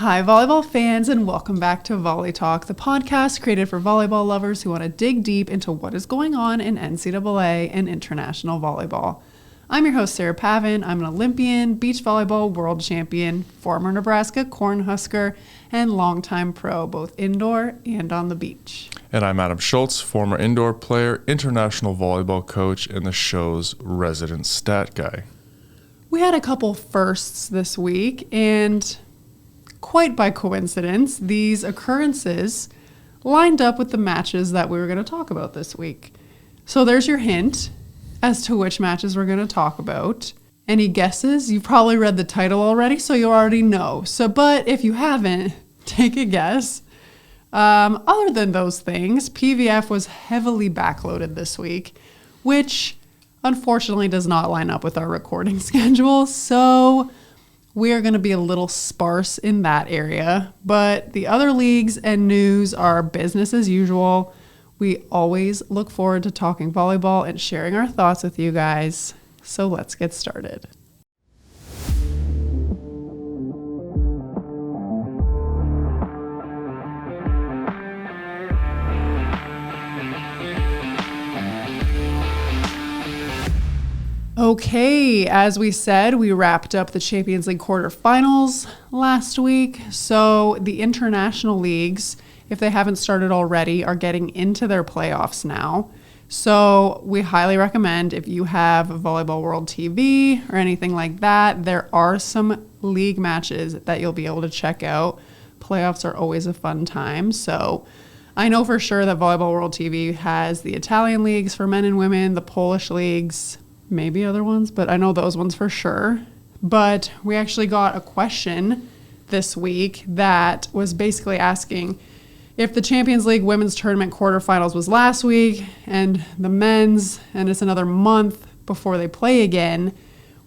Hi, volleyball fans, and welcome back to Volley Talk, the podcast created for volleyball lovers who want to dig deep into what is going on in NCAA and international volleyball. I'm your host, Sarah Pavin. I'm an Olympian, beach volleyball world champion, former Nebraska Cornhusker, and longtime pro, both indoor and on the beach. And I'm Adam Schultz, former indoor player, international volleyball coach, and the show's resident stat guy. We had a couple firsts this week, and quite by coincidence, these occurrences lined up with the matches that we were going to talk about this week. So there's your hint as to which matches we're going to talk about. Any guesses? You've probably read the title already, so you already know. But if you haven't, take a guess. Other than those things, PVF was heavily backloaded this week, which unfortunately does not line up with our recording schedule. So we are going to be a little sparse in that area, but the other leagues and news are business as usual. We always look forward to talking volleyball and sharing our thoughts with you guys. So let's get started. Okay, as we said, we wrapped up the Champions League quarterfinals last week. So the international leagues, if they haven't started already, are getting into their playoffs now. So we highly recommend, if you have Volleyball World TV or anything like that, there are some league matches that you'll be able to check out. Playoffs are always a fun time. So I know for sure that Volleyball World TV has the Italian leagues for men and women, the Polish leagues, maybe other ones, but I know those ones for sure. But we actually got a question this week that was basically asking, if the Champions League women's tournament quarterfinals was last week and the men's, and it's another month before they play again,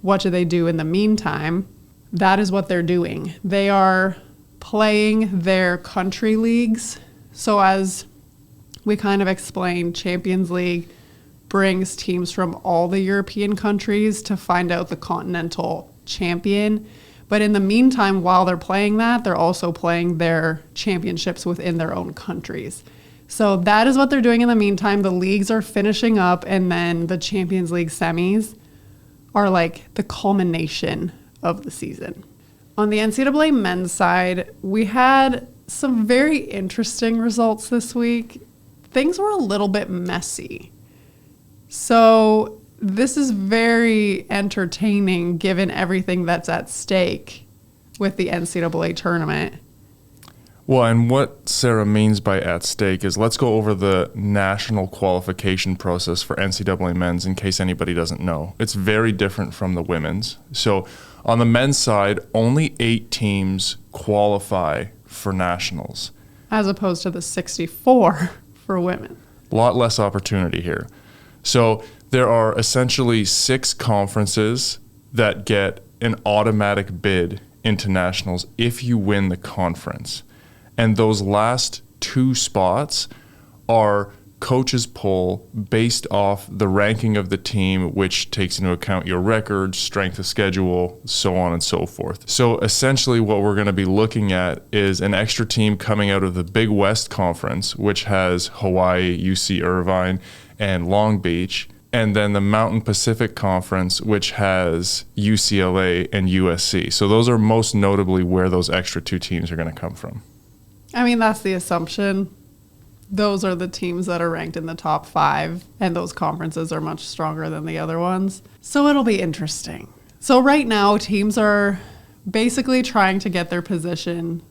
what do they do in the meantime? That is what they're doing. They are playing their country leagues. So as we kind of explained, Champions League brings teams from all the European countries to find out the continental champion. But in the meantime, while they're playing that, they're also playing their championships within their own countries. So that is what they're doing in the meantime. The leagues are finishing up, and then the Champions League semis are like the culmination of the season. On the NCAA men's side, we had some very interesting results this week. Things were a little bit messy. So this is very entertaining given everything that's at stake with the NCAA tournament. Well, and what Sarah means by at stake is, let's go over the national qualification process for NCAA men's in case anybody doesn't know. It's very different from the women's. So on the men's side, only 8 teams qualify for nationals, as opposed to the 64 for women. A lot less opportunity here. So there are essentially 6 conferences that get an automatic bid into nationals if you win the conference. And those last 2 spots are coaches' poll based off the ranking of the team, which takes into account your record, strength of schedule, so on and so forth. So essentially what we're going to be looking at is an extra team coming out of the Big West Conference, which has Hawaii, UC Irvine, and Long Beach, and then the Mountain Pacific Conference, which has UCLA and USC. So those are most notably where those extra 2 teams are going to come from. I mean, that's the assumption. Those are the teams that are ranked in the top 5, and those conferences are much stronger than the other ones. So it'll be interesting. So right now, teams are basically trying to get their position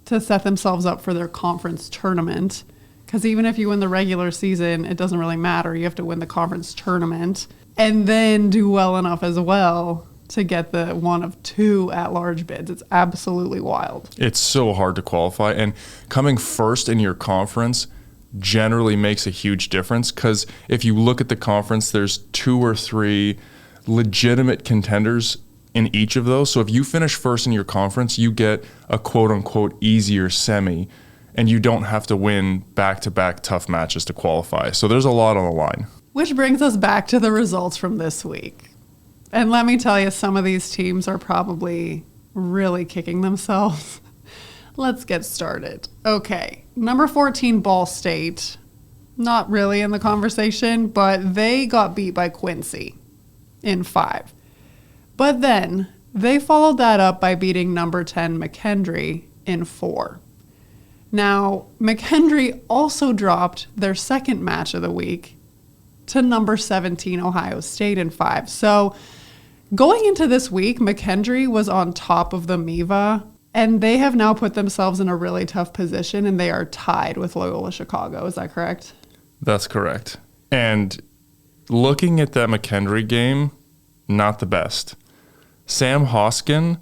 to set themselves up for their conference tournament. Because even if you win the regular season, it doesn't really matter. You have to win the conference tournament and then do well enough as well to get the one of 2 at-large bids. It's absolutely wild. It's so hard to qualify. And coming first in your conference generally makes a huge difference, because if you look at the conference, there's 2 or 3 legitimate contenders in each of those. So if you finish first in your conference, you get a quote-unquote easier semi, and you don't have to win back-to-back tough matches to qualify. So there's a lot on the line. Which brings us back to the results from this week. And let me tell you, some of these teams are probably really kicking themselves Let's get started. Okay, number 14, Ball State. Not really in the conversation, but they got beat by Quincy in 5. But then they followed that up by beating number 10, McKendree, in 4. Now, McKendree also dropped their second match of the week to number 17, Ohio State, in 5. So going into this week, McKendree was on top of the MIVA, and they have now put themselves in a really tough position, and they are tied with Loyola Chicago. Is that correct? That's correct. And looking at that McKendree game, not the best. Sam Hoskin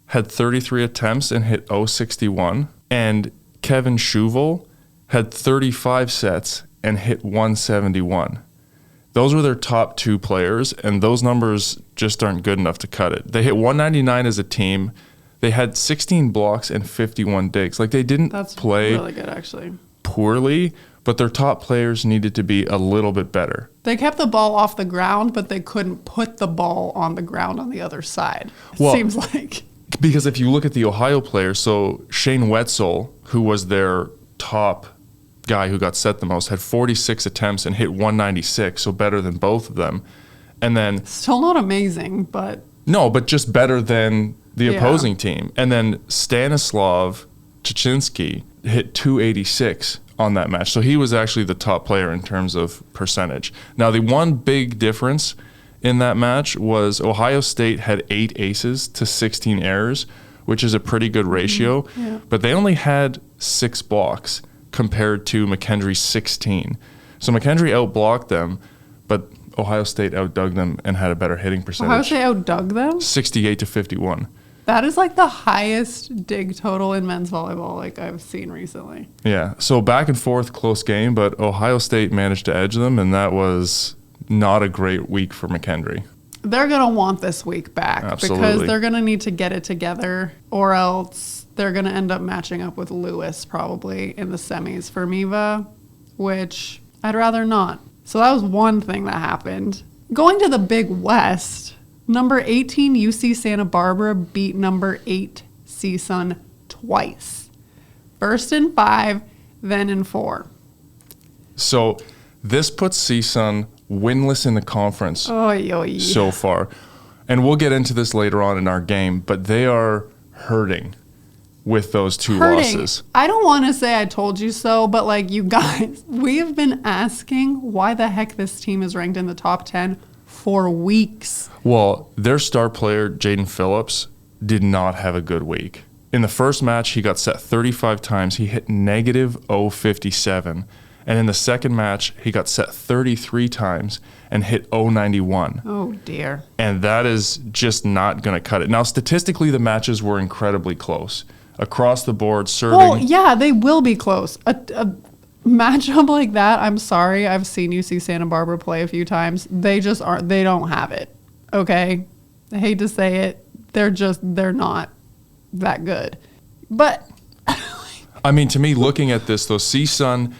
had 33 attempts and hit 061, and Kevin Schuvel had 35 sets and hit 171. Those were their top 2 players, and those numbers just aren't good enough to cut it. They hit 199 as a team. They had 16 blocks and 51 digs. Like, they didn't play really good, actually, poorly, but their top players needed to be a little bit better. They kept the ball off the ground, but they couldn't put the ball on the ground on the other side, seems like. Because if you look at the Ohio players, so Shane Wetzel, who was their top guy who got set the most, had 46 attempts and hit 196, so better than both of them. And then still not amazing, but no, but just better than the opposing team. And then Stanislav Chichinski hit 286 on that match. So he was actually the top player in terms of percentage. Now, the one big difference in that match was Ohio State had 8 aces to 16 errors, which is a pretty good ratio. Yeah. But they only had 6 blocks compared to McKendree's 16. So McKendree outblocked them, but Ohio State outdug them and had a better hitting percentage. Ohio State outdug them? 68 to 51. That is like the highest dig total in men's volleyball like I've seen recently. Yeah, so back and forth, close game, but Ohio State managed to edge them, and that was not a great week for McKendree. They're going to want this week back. Absolutely. Because they're going to need to get it together, or else they're going to end up matching up with Lewis probably in the semis for MIVA, which I'd rather not. So that was one thing that happened. Going to the Big West, number 18 UC Santa Barbara beat number 8 CSUN twice. First in 5, then in 4. So this puts CSUN winless in the conference so far. And we'll get into this later on in our game, but they are hurting with those 2 losses. I don't want to say I told you so, but like, you guys, we have been asking why the heck this team is ranked in the top 10 for weeks. Well, their star player, Jaden Phillips, did not have a good week. In the first match, he got set 35 times. He hit negative 057. And in the second match, he got set 33 times and hit 091. Oh, dear. And that is just not going to cut it. Now, statistically, the matches were incredibly close. Across the board, serving. Well, yeah, they will be close. A matchup like that, I'm sorry, I've seen UC Santa Barbara play a few times. They just aren't, they don't have it, okay? I hate to say it. They're not that good. But I mean, to me, looking at this, though, CSUN,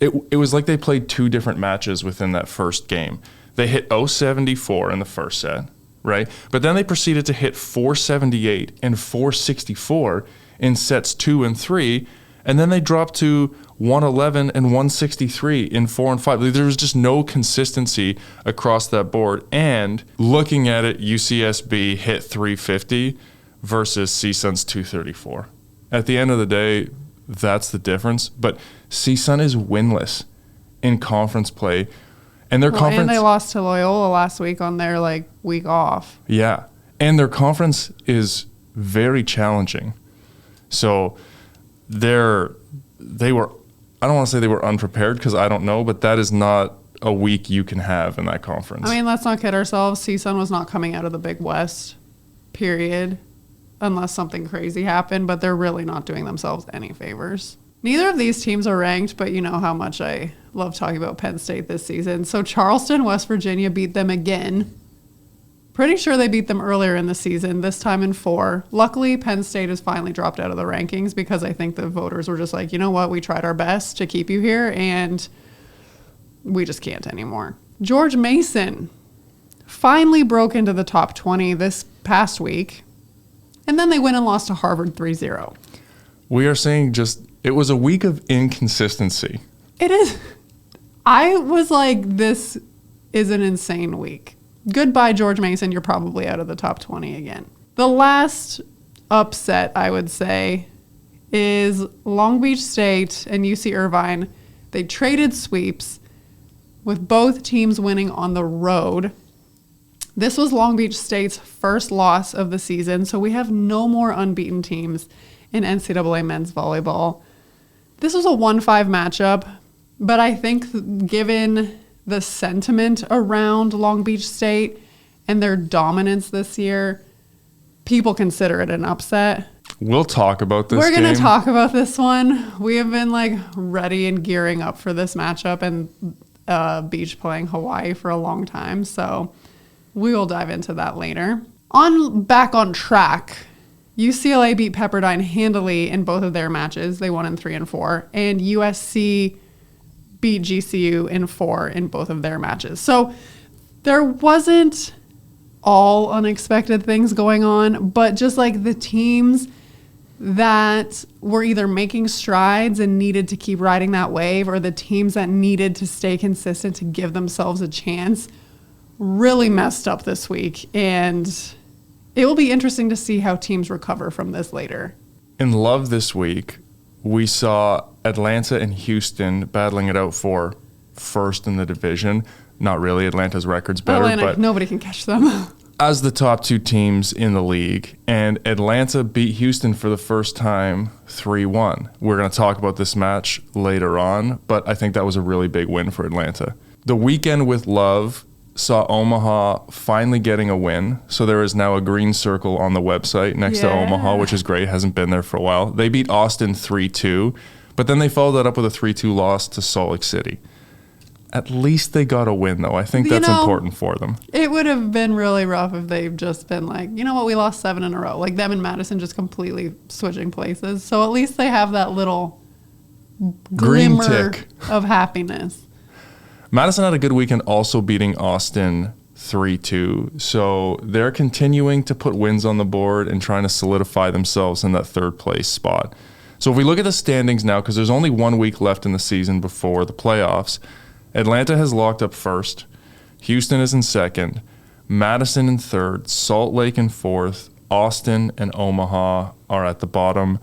it was like they played 2 different matches within that first game. They hit 074 in the first set, right? But then they proceeded to hit 478 and 464 in sets 2 and 3, and then they dropped to 111 and 163 in 4 and 5. There was just no consistency across that board. And looking at it, UCSB hit 350 versus CSUN's 234. At the end of the day, that's the difference. But CSUN is winless in conference play. And their conference, and they lost to Loyola last week on their week off. Yeah. And their conference is very challenging. So they were, I don't want to say they were unprepared because I don't know, but that is not a week you can have in that conference. I mean, let's not kid ourselves. CSUN was not coming out of the Big West, period, unless something crazy happened, but they're really not doing themselves any favors. Neither of these teams are ranked, but you know how much I love talking about Penn State this season. So Charleston, West Virginia beat them again. Pretty sure they beat them earlier in the season, this time in 4. Luckily, Penn State has finally dropped out of the rankings because I think the voters were just like, you know what, we tried our best to keep you here, and we just can't anymore. George Mason finally broke into the top 20 this past week, and then they went and lost to Harvard 3-0. We are saying it was a week of inconsistency. It is. I was like, this is an insane week. Goodbye, George Mason. You're probably out of the top 20 again. The last upset, I would say, is Long Beach State and UC Irvine. They traded sweeps with both teams winning on the road. This was Long Beach State's first loss of the season, so we have no more unbeaten teams in NCAA men's volleyball. This was a 1-5 matchup, but I think given the sentiment around Long Beach State and their dominance this year, people consider it an upset. We'll talk about this We're game. going to talk about this one. We have been like ready and gearing up for this matchup and beach playing Hawaii for a long time. So we will dive into that later. Back on track, UCLA beat Pepperdine handily in both of their matches. They won in 3 and 4. And USC beat GCU in 4 in both of their matches. So there wasn't all unexpected things going on, but just like the teams that were either making strides and needed to keep riding that wave, or the teams that needed to stay consistent to give themselves a chance, really messed up this week. And it will be interesting to see how teams recover from this later. In Love this week, we saw Atlanta and Houston battling it out for first in the division. Not really. Atlanta's record's better. But nobody can catch them. As the top two teams in the league, and Atlanta beat Houston for the first time 3-1. We're going to talk about this match later on, but I think that was a really big win for Atlanta. The weekend with Love saw Omaha finally getting a win, so there is now a green circle on the website next to Omaha, which is great. Hasn't been there for a while. They beat Austin 3-2, but then they followed that up with a 3-2 loss to Salt Lake City. At least they got a win, though. I think that's important for them. It would have been really rough if they've just been like, you know what, we lost 7 in a row. Like them and Madison just completely switching places. So at least they have that little green glimmer tick of happiness. Madison had a good weekend also beating Austin 3-2. So they're continuing to put wins on the board and trying to solidify themselves in that third place spot. So if we look at the standings now, because there's only 1 week left in the season before the playoffs, Atlanta has locked up first. Houston is in second. Madison in third. Salt Lake in fourth. Austin and Omaha are at the bottom.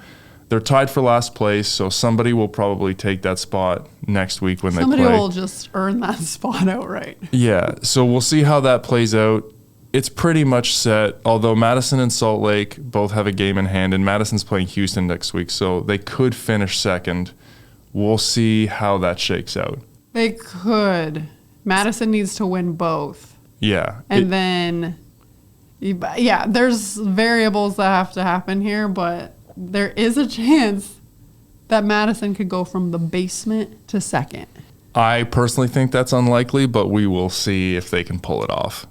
They're tied for last place, so somebody will probably take that spot next week when they play. Somebody will just earn that spot outright. Yeah, so we'll see how that plays out. It's pretty much set, although Madison and Salt Lake both have a game in hand, and Madison's playing Houston next week, so they could finish second. We'll see how that shakes out. They could. Madison needs to win both. Yeah. And then, yeah, there's variables that have to happen here, but there is a chance that Madison could go from the basement to second. I personally think that's unlikely, but we will see if they can pull it off.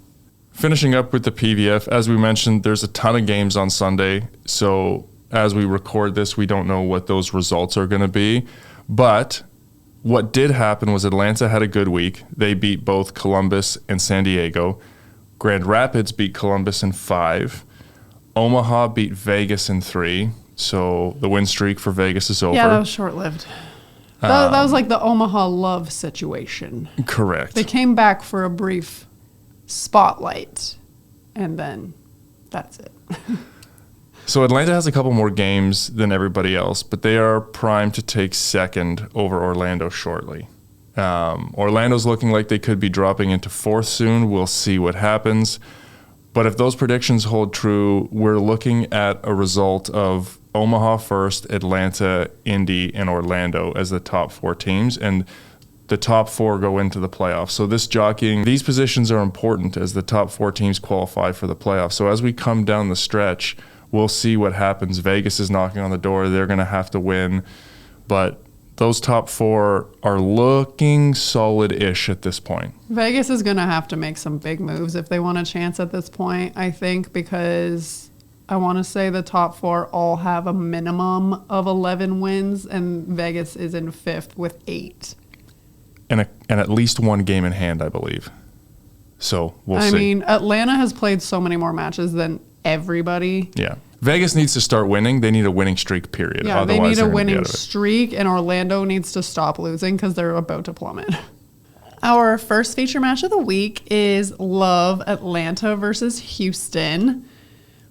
Finishing up with the PVF, as we mentioned, there's a ton of games on Sunday. So as we record this, we don't know what those results are going to be. But what did happen was Atlanta had a good week. They beat both Columbus and San Diego. Grand Rapids beat Columbus in 5. Omaha beat Vegas in 3. So the win streak for Vegas is over. Yeah, that was short-lived. That was like the Omaha Love situation. Correct. They came back for a brief spotlight, and then that's it. So Atlanta has a couple more games than everybody else, but they are primed to take second over Orlando shortly. Orlando's looking like they could be dropping into 4th soon. We'll see what happens. But if those predictions hold true, we're looking at a result of Omaha first, Atlanta, Indy, and Orlando as the top 4 teams, and the top 4 go into the playoffs. So these positions are important as the top 4 teams qualify for the playoffs. So as we come down the stretch, we'll see what happens. Vegas is knocking on the door. They're going to have to win. But those top 4 are looking solid-ish at this point. Vegas is going to have to make some big moves if they want a chance at this point, I think, because I want to say the top 4 all have a minimum of 11 wins, and Vegas is in 5th with 8. And at least 1 game in hand, I believe. So we'll see. I mean, Atlanta has played so many more matches than everybody. Yeah. Vegas needs to start winning. They need a winning streak, period. Yeah, Otherwise, they need a they're gonna be winning out of it. streak, and Orlando needs to stop losing because they're about to plummet. Our first feature match of the week is Love Atlanta versus Houston.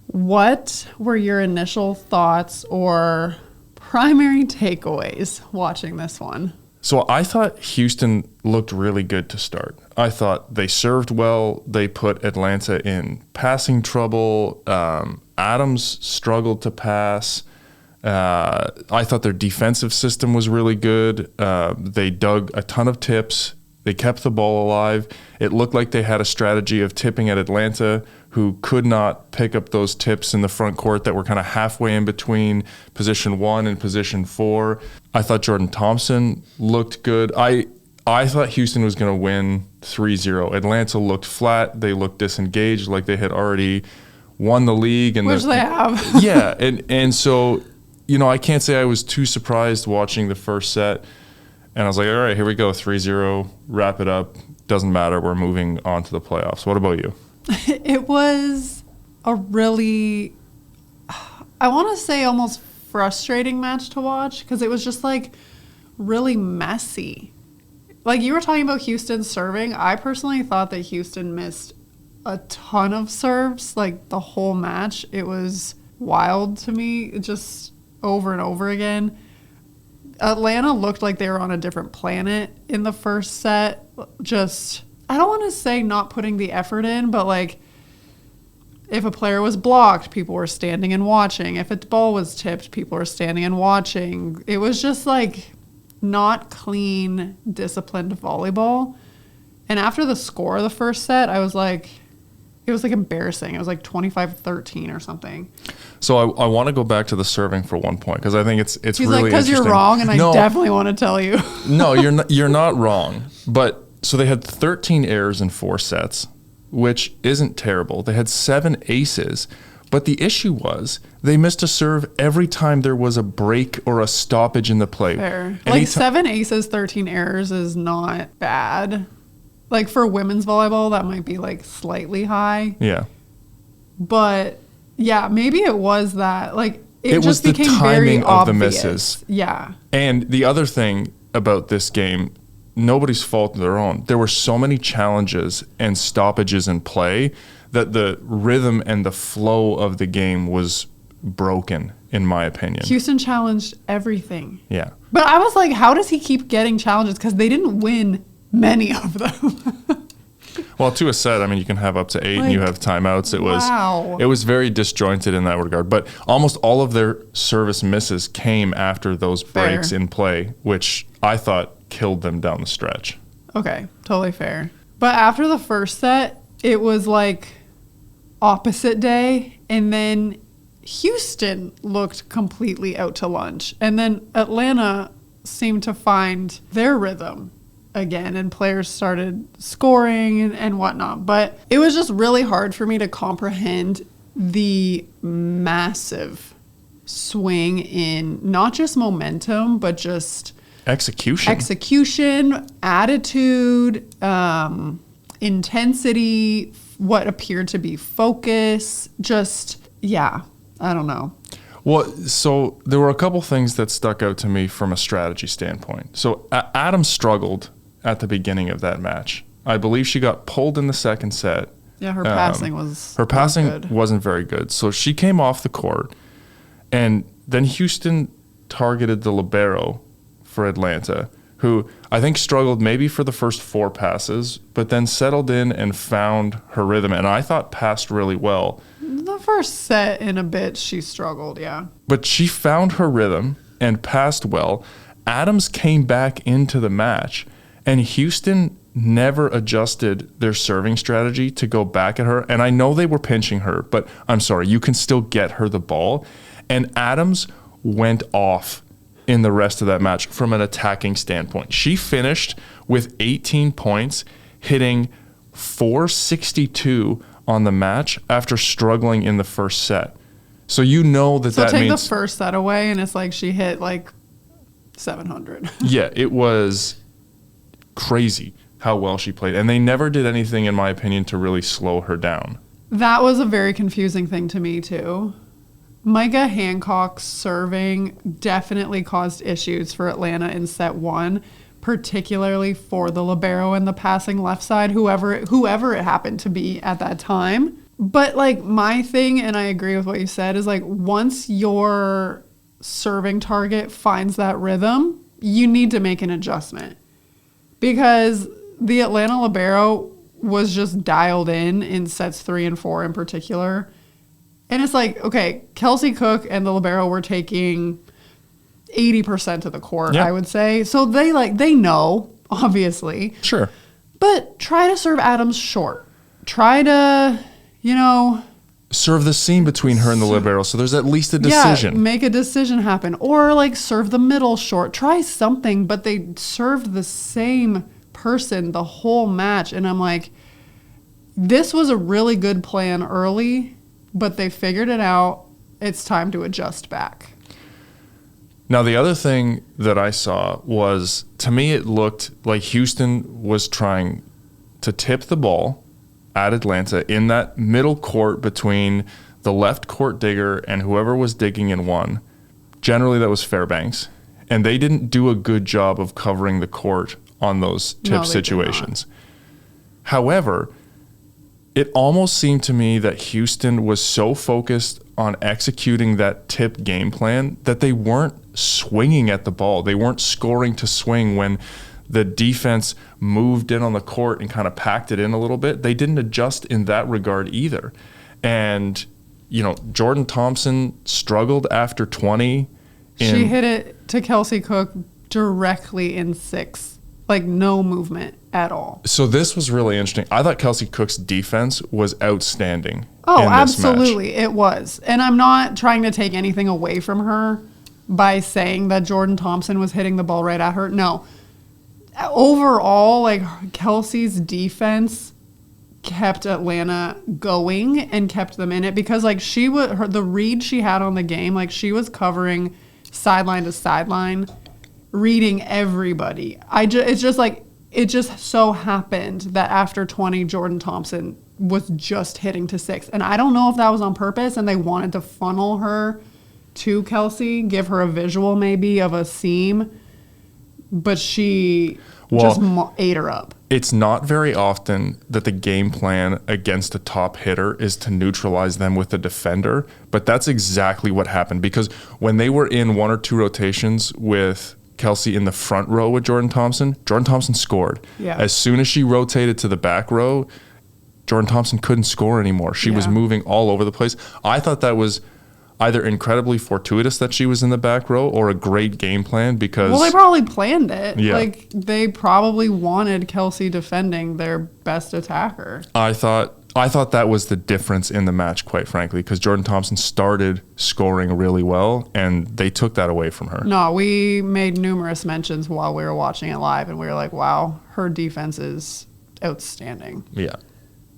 What were your initial thoughts or primary takeaways watching this one? So I thought Houston looked really good to start. I thought they served well. They put Atlanta in passing trouble. Adams struggled to pass. I thought their defensive system was really good. They dug a ton of tips. They kept the ball alive. It looked like they had a strategy of tipping at Atlanta, who could not pick up those tips in the front court that were kind of halfway in between position 1 and position 4. I thought Jordan Thompson looked good. I thought Houston was going to win 3-0. Atlanta looked flat. They looked disengaged, like they had already won the league. And Which they have. Yeah, and so, I can't say I was too surprised watching the first set. And I was like, all right, here we go, 3-0, wrap it up. Doesn't matter, we're moving on to the playoffs. What about you? It was a really, I want to say almost frustrating match to watch because it was just like really messy. Like you were talking about Houston serving. I personally thought that Houston missed a ton of serves, like the whole match. It was wild to me, just over and over again. Atlanta looked like they were on a different planet in the first set. Just, I don't want to say not putting the effort in, but like if a player was blocked, people were standing and watching. If a ball was tipped, people were standing and watching. It was just like not clean, disciplined volleyball. And after the score of the first set, I was like, it was like embarrassing. It was like 25-13 or something. So I want to go back to the serving for one point because I think it's He's really like, because interesting. you're wrong, and No, I definitely want to tell you. No, you're not wrong. But so they had 13 errors in 4 sets, which isn't terrible. They had 7 aces, but the issue was they missed a serve every time there was a break or a stoppage in the play. Fair. Like 7 aces, 13 errors is not bad. Like for women's volleyball, that might be like slightly high. Yeah. But yeah, maybe it was that. Like it just was the became timing very of the obvious. misses. Yeah. And the other thing about this game, nobody's fault of their own. There were so many challenges and stoppages in play that the rhythm and the flow of the game was broken, in my opinion. Houston challenged everything. Yeah. But I was like, how does he keep getting challenges? Because they didn't win many of them. Well, to a set, I mean, you can have up to 8 and you have timeouts. It was very disjointed in that regard. But almost all of their service misses came after those breaks in play, which I thought killed them down the stretch. Okay, totally fair. But after the first set, it was like opposite day. And then Houston looked completely out to lunch. And then Atlanta seemed to find their rhythm again, and players started scoring and whatnot. But it was just really hard for me to comprehend the massive swing in not just momentum, but just execution, attitude, intensity, what appeared to be focus. Just, yeah, I don't know. Well, so there were a couple things that stuck out to me from a strategy standpoint. So Adams struggled at the beginning of that match. I believe she got pulled in the second set. Yeah, her passing wasn't very good. So she came off the court, and then Houston targeted the libero for Atlanta, who I think struggled maybe for the first 4 passes, but then settled in and found her rhythm, and I thought passed really well. The first set in a bit, she struggled, yeah. But she found her rhythm and passed well. Adams came back into the match, and Houston never adjusted their serving strategy to go back at her. And I know they were pinching her, but I'm sorry, you can still get her the ball. And Adams went off in the rest of that match from an attacking standpoint. She finished with 18 points, hitting 462 on the match after struggling in the first set. So you know that means... So take the first set away, and it's like she hit like 700. Yeah, it was crazy how well she played. And they never did anything, in my opinion, to really slow her down. That was a very confusing thing to me, too. Micah Hancock's serving definitely caused issues for Atlanta in set one, particularly for the libero and the passing left side, whoever it happened to be at that time. But like my thing, and I agree with what you said, is like once your serving target finds that rhythm, you need to make an adjustment, because the Atlanta libero was just dialed in sets 3 and 4 in particular. And it's like, okay, Kelsey Cook and the libero were taking 80% of the court, I would say. So they know, obviously. Sure. But try to serve Adams short. Try to, serve the seam between her and the libero, so there's at least a decision. Yeah, make a decision happen. Or like serve the middle short. Try something, but they served the same person the whole match. And I'm like, this was a really good plan early, but they figured it out. It's time to adjust back. Now, the other thing that I saw was, to me, it looked like Houston was trying to tip the ball at Atlanta in that middle court between the left court digger and whoever was digging in one. Generally, that was Fairbanks. And they didn't do a good job of covering the court on those tip situations. However, it almost seemed to me that Houston was so focused on executing that tip game plan that they weren't swinging at the ball. They weren't scoring to swing when the defense moved in on the court and kind of packed it in a little bit. They didn't adjust in that regard either. And, Jordan Thompson struggled after 20. She hit it to Kelsey Cook directly in 6. Like no movement at all. So this was really interesting. I thought Kelsey Cook's defense was outstanding. Oh, in this absolutely. match. It was. And I'm not trying to take anything away from her by saying that Jordan Thompson was hitting the ball right at her. No. Overall, like Kelsey's defense kept Atlanta going and kept them in it, because like the read she had on the game, like she was covering sideline to sideline, reading everybody. It's just like, it just so happened that after 20, Jordan Thompson was just hitting to 6. And I don't know if that was on purpose and they wanted to funnel her to Kelsey, give her a visual maybe of a seam, but she just ate her up. It's not very often that the game plan against a top hitter is to neutralize them with a defender, but that's exactly what happened, because when they were in 1 or 2 rotations with Kelsey in the front row with Jordan Thompson scored. Yeah. As soon as she rotated to the back row, Jordan Thompson couldn't score anymore. She was moving all over the place. I thought that was either incredibly fortuitous that she was in the back row or a great game plan, because... Well, they probably planned it. Yeah. Like, they probably wanted Kelsey defending their best attacker. I thought that was the difference in the match, quite frankly, because Jordan Thompson started scoring really well, and they took that away from her. No, we made numerous mentions while we were watching it live, and we were like, wow, her defense is outstanding. Yeah.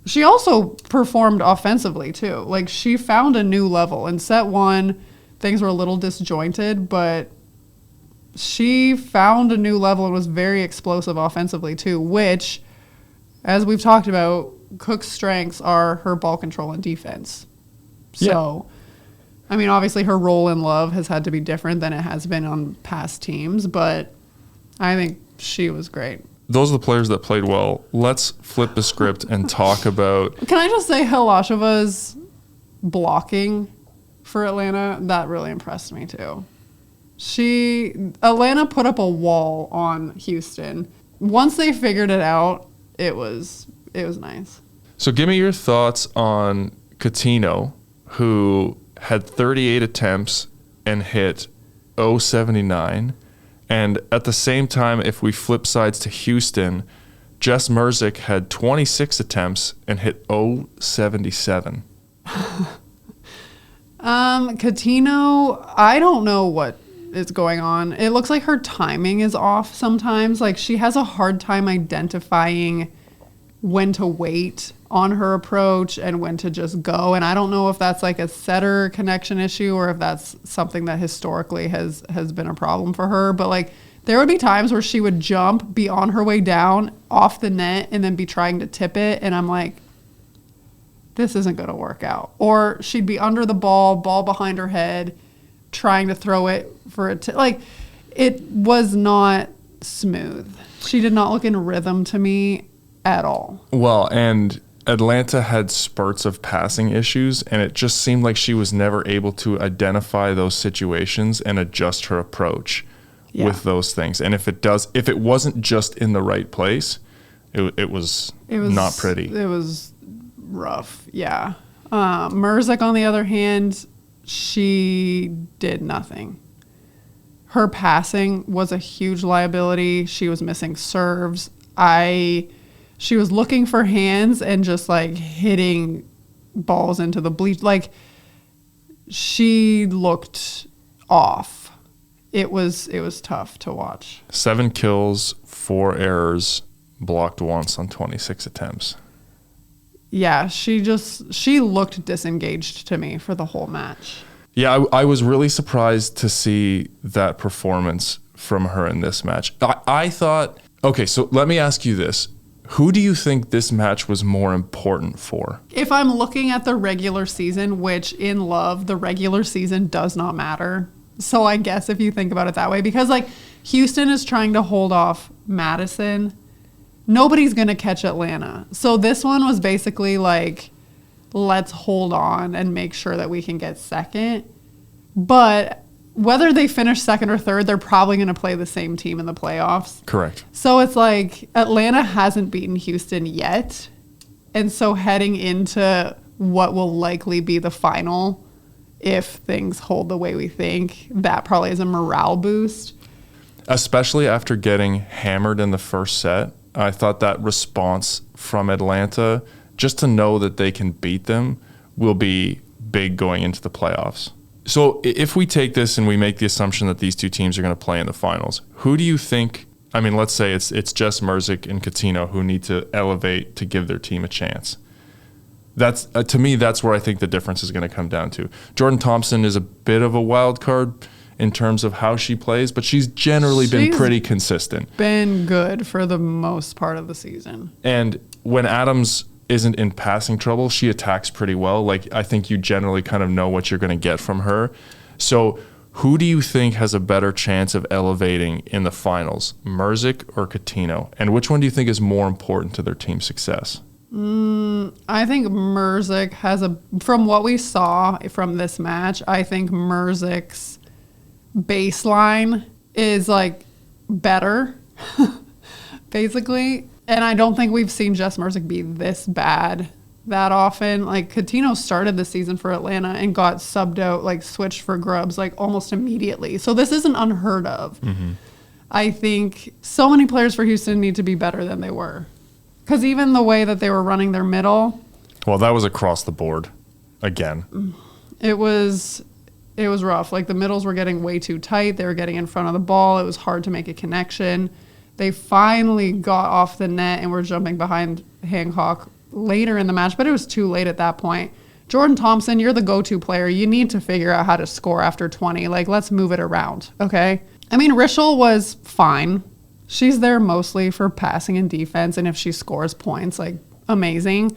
She also performed offensively, too. Like, she found a new level. In set 1, things were a little disjointed, but she found a new level and was very explosive offensively, too, which, as we've talked about, Cook's strengths are her ball control and defense. So, I mean, obviously her role in Love has had to be different than it has been on past teams, but I think she was great. Those are the players that played well. Let's flip the script and talk about... Can I just say Hilashova's blocking for Atlanta? That really impressed me, too. Atlanta put up a wall on Houston. Once they figured it out, it was nice. So give me your thoughts on Coutinho, who had 38 attempts and hit 0.79. And at the same time, if we flip sides to Houston, Jess Merzick had 26 attempts and hit 0.77. Coutinho, I don't know what is going on. It looks like her timing is off sometimes. Like, she has a hard time identifying when to wait on her approach and when to just go. And I don't know if that's like a setter connection issue or if that's something that historically has been a problem for her. But like, there would be times where she would jump, be on her way down off the net, and then be trying to tip it. And I'm like, this isn't going to work out. Or she'd be under the ball behind her head, trying to throw it for it to, like, it was not smooth. She did not look in rhythm to me at all. Well, and Atlanta had spurts of passing issues, and it just seemed like she was never able to identify those situations and adjust her approach with those things. And if it wasn't just in the right place, it was not pretty. It was rough, yeah. Merzik, on the other hand, she did nothing. Her passing was a huge liability. She was missing serves. She was looking for hands and just like hitting balls into the bleach. Like, she looked off. It was tough to watch. 7 kills, 4 errors, blocked once on 26 attempts. Yeah, she looked disengaged to me for the whole match. Yeah, I was really surprised to see that performance from her in this match. I thought, okay, so let me ask you this. Who do you think this match was more important for? If I'm looking at the regular season, which in love, the regular season does not matter. So I guess if you think about it that way, because like Houston is trying to hold off Madison, nobody's going to catch Atlanta. So this one was basically like, let's hold on and make sure that we can get second. But whether they finish second or third, they're probably going to play the same team in the playoffs. Correct. So it's like Atlanta hasn't beaten Houston yet. And so heading into what will likely be the final, if things hold the way we think, that probably is a morale boost. Especially after getting hammered in the first set. I thought that response from Atlanta, just to know that they can beat them, will be big going into the playoffs. So if we take this and we make the assumption that these two teams are going to play in the finals, who do you think, I mean, let's say it's Jess Merzik and Coutinho who need to elevate to give their team a chance. That's to me, that's where I think the difference is going to come down to. Jordan Thompson is a bit of a wild card in terms of how she plays, but she's generally been pretty consistent. Been good for the most part of the season. And when Adams isn't in passing trouble, she attacks pretty well. Like, I think you generally kind of know what you're going to get from her. So who do you think has a better chance of elevating in the finals, Merzik or Coutinho? And which one do you think is more important to their team's success? I think Merzik has from what we saw from this match, I think Merzik's baseline is like better, basically. And I don't think we've seen Jess Merzik be this bad that often. Like, Coutinho started the season for Atlanta and got subbed out, like switched for Grubbs, like almost immediately. So this isn't unheard of. Mm-hmm. I think so many players for Houston need to be better than they were. Because even the way that they were running their middle. Well, that was across the board again. It was rough. Like, the middles were getting way too tight. They were getting in front of the ball. It was hard to make a connection. They finally got off the net and were jumping behind Hancock later in the match, but it was too late at that point. Jordan Thompson, you're the go-to player. You need to figure out how to score after 20. Like, let's move it around, okay? I mean, Rischel was fine. She's there mostly for passing and defense, and if she scores points, like, amazing.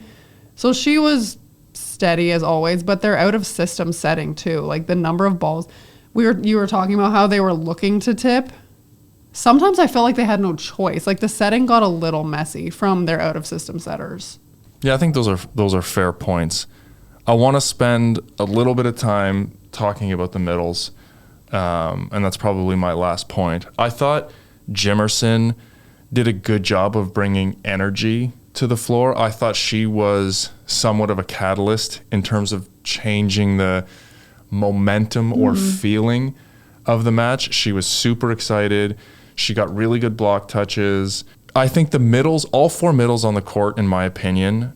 So she was steady as always, but they're out of system setting too. Like, the number of balls. You were talking about how they were looking to tip. Sometimes I felt like they had no choice. Like, the setting got a little messy from their out-of-system setters. Yeah, I think those are fair points. I want to spend a little bit of time talking about the middles, and that's probably my last point. I thought Jimerson did a good job of bringing energy to the floor. I thought she was somewhat of a catalyst in terms of changing the momentum or feeling of the match. She was super excited. She got really good block touches. I think the middles, all 4 middles on the court, in my opinion,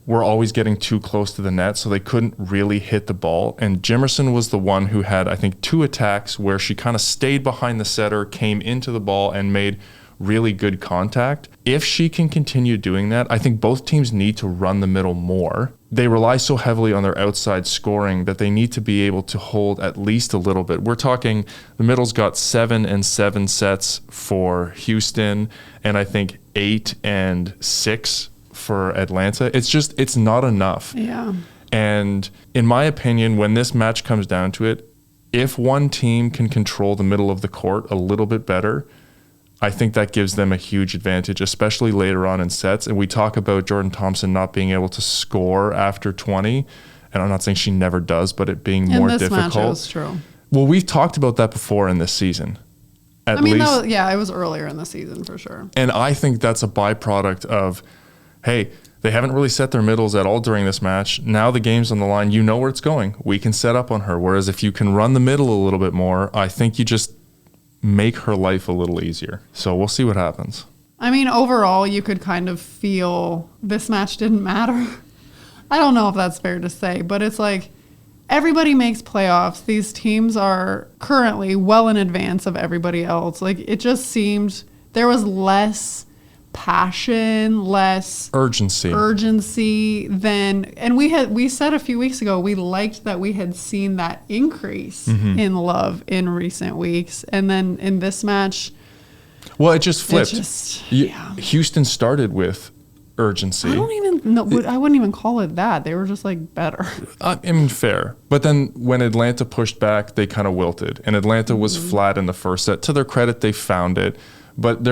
were always getting too close to the net, so they couldn't really hit the ball. And Jimerson was the one who had, I think, 2 attacks where she kind of stayed behind the setter, came into the ball, and made really good contact. If she can continue doing that, I think both teams need to run the middle more. They rely so heavily on their outside scoring that they need to be able to hold at least a little bit. We're talking the middle's got 7 and 7 sets for Houston, and I think 8 and 6 for Atlanta. It's not enough. Yeah. And in my opinion, when this match comes down to it, if one team can control the middle of the court a little bit better, I think that gives them a huge advantage, especially later on in sets. And we talk about Jordan Thompson not being able to score after 20. And I'm not saying she never does, but it being more difficult. In this match, it was true. Well, we've talked about that before in this season. At least. It was earlier in the season for sure. And I think that's a byproduct of, hey, they haven't really set their middles at all during this match. Now the game's on the line. You know where it's going. We can set up on her. Whereas if you can run the middle a little bit more, I think you just make her life a little easier. So we'll see what happens. I mean, overall, you could kind of feel this match didn't matter. I don't know if that's fair to say, but it's like everybody makes playoffs. These teams are currently well in advance of everybody else. Like, it just seemed there was less passion, less urgency than, and we said a few weeks ago we liked that we had seen that increase in love in recent weeks, and then in this match, well, it just flipped. Houston started with urgency. I don't even know. I wouldn't even call it that. They were just like better. I mean, fair. But then when Atlanta pushed back, they kind of wilted, and Atlanta was flat in the first set. To their credit, they found it. But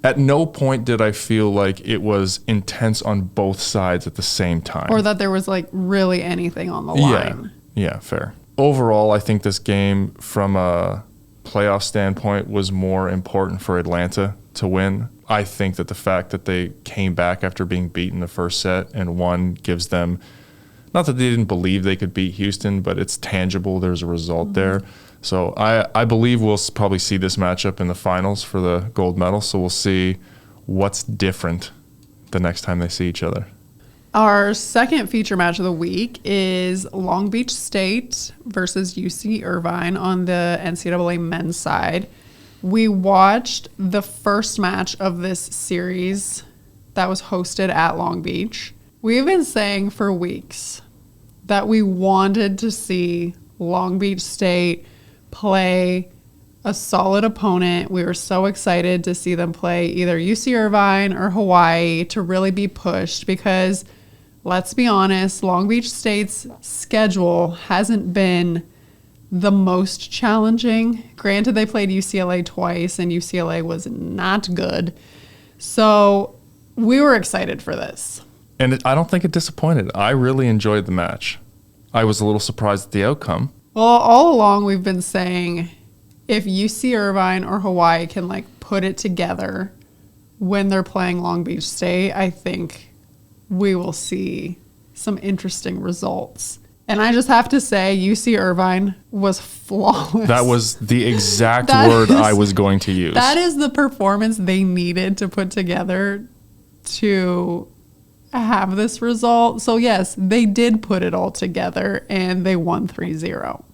at no point did I feel like it was intense on both sides at the same time. Or that there was like really anything on the line. Yeah, fair. Overall, I think this game from a playoff standpoint was more important for Atlanta to win. I think that the fact that they came back after being beaten the first set and won gives them, not that they didn't believe they could beat Houston, but it's tangible. There's a result there. So I believe we'll probably see this matchup in the finals for the gold medal. So we'll see what's different the next time they see each other. Our second feature match of the week is Long Beach State versus UC Irvine on the NCAA men's side. We watched the first match of this series that was hosted at Long Beach. We've been saying for weeks that we wanted to see Long Beach State play a solid opponent. We were so excited to see them play either UC Irvine or Hawaii to really be pushed because, let's be honest, Long Beach State's schedule hasn't been the most challenging. Granted, they played UCLA twice and UCLA was not good. So we were excited for this. And I don't think it disappointed. I really enjoyed the match. I was a little surprised at the outcome. Well, all along we've been saying if UC Irvine or Hawaii can like put it together when they're playing Long Beach State, I think we will see some interesting results. And I just have to say UC Irvine was flawless. That was the exact word I was going to use. That is the performance they needed to put together to have this result. So yes, they did put it all together and they won 3-0.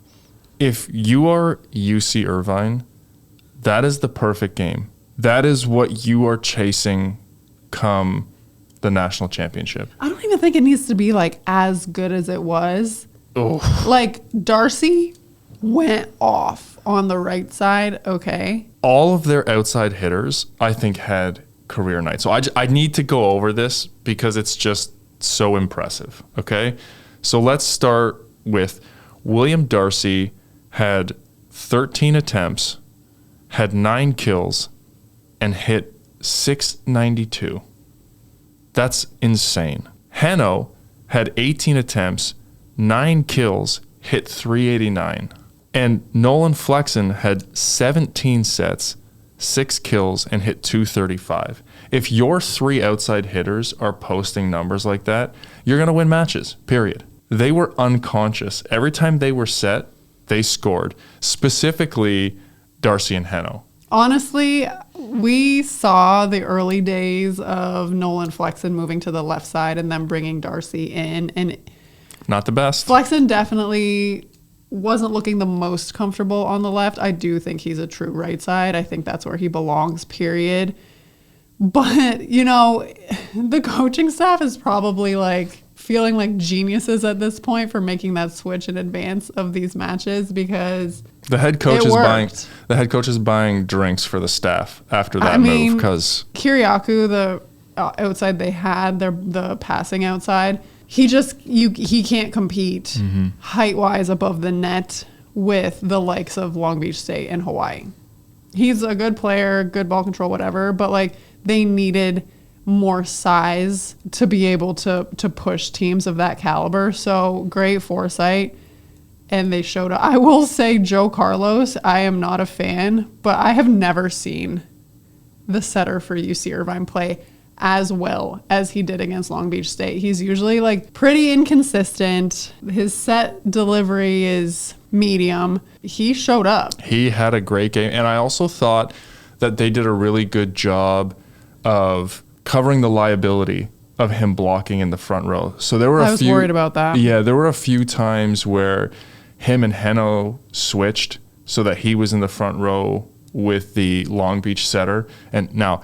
If you are UC Irvine, that is the perfect game. That is what you are chasing come the national championship. I don't even think it needs to be like as good as it was. Oh. Like Darcy went off on the right side. Okay. All of their outside hitters, I think, had career night. So I need to go over this because it's just so impressive. Okay. So let's start with William Darcy had 13 attempts, had 9 kills, and hit .692. That's insane. Heno had 18 attempts, 9 kills, hit .389. And Nolan Flexen had 17 sets, 6 kills, and hit .235. If your 3 outside hitters are posting numbers like that, you're going to win matches, period. They were unconscious. Every time they were set, they scored. Specifically, Darcy and Heno. Honestly, we saw the early days of Nolan Flexen moving to the left side and then bringing Darcy in. And not the best. Flexen definitely wasn't looking the most comfortable on the left. I do think he's a true right side. I think that's where he belongs, period. But, you know, the coaching staff is probably like feeling like geniuses at this point for making that switch in advance of these matches because the head coach is buying drinks for the staff after that move because Kiriakou, the outside they had, the passing outside, he can't compete height-wise above the net with the likes of Long Beach State and Hawaii. He's a good player, good ball control, whatever, but like they needed more size to be able to push teams of that caliber. So great foresight. And they showed up. I will say Joe Carlos, I am not a fan, but I have never seen the setter for UC Irvine play as well as he did against Long Beach State. He's usually like pretty inconsistent. His set delivery is medium. He showed up. He had a great game. And I also thought that they did a really good job of covering the liability of him blocking in the front row. So there were I was worried about that. Yeah, there were a few times where him and Heno switched so that he was in the front row with the Long Beach setter. And now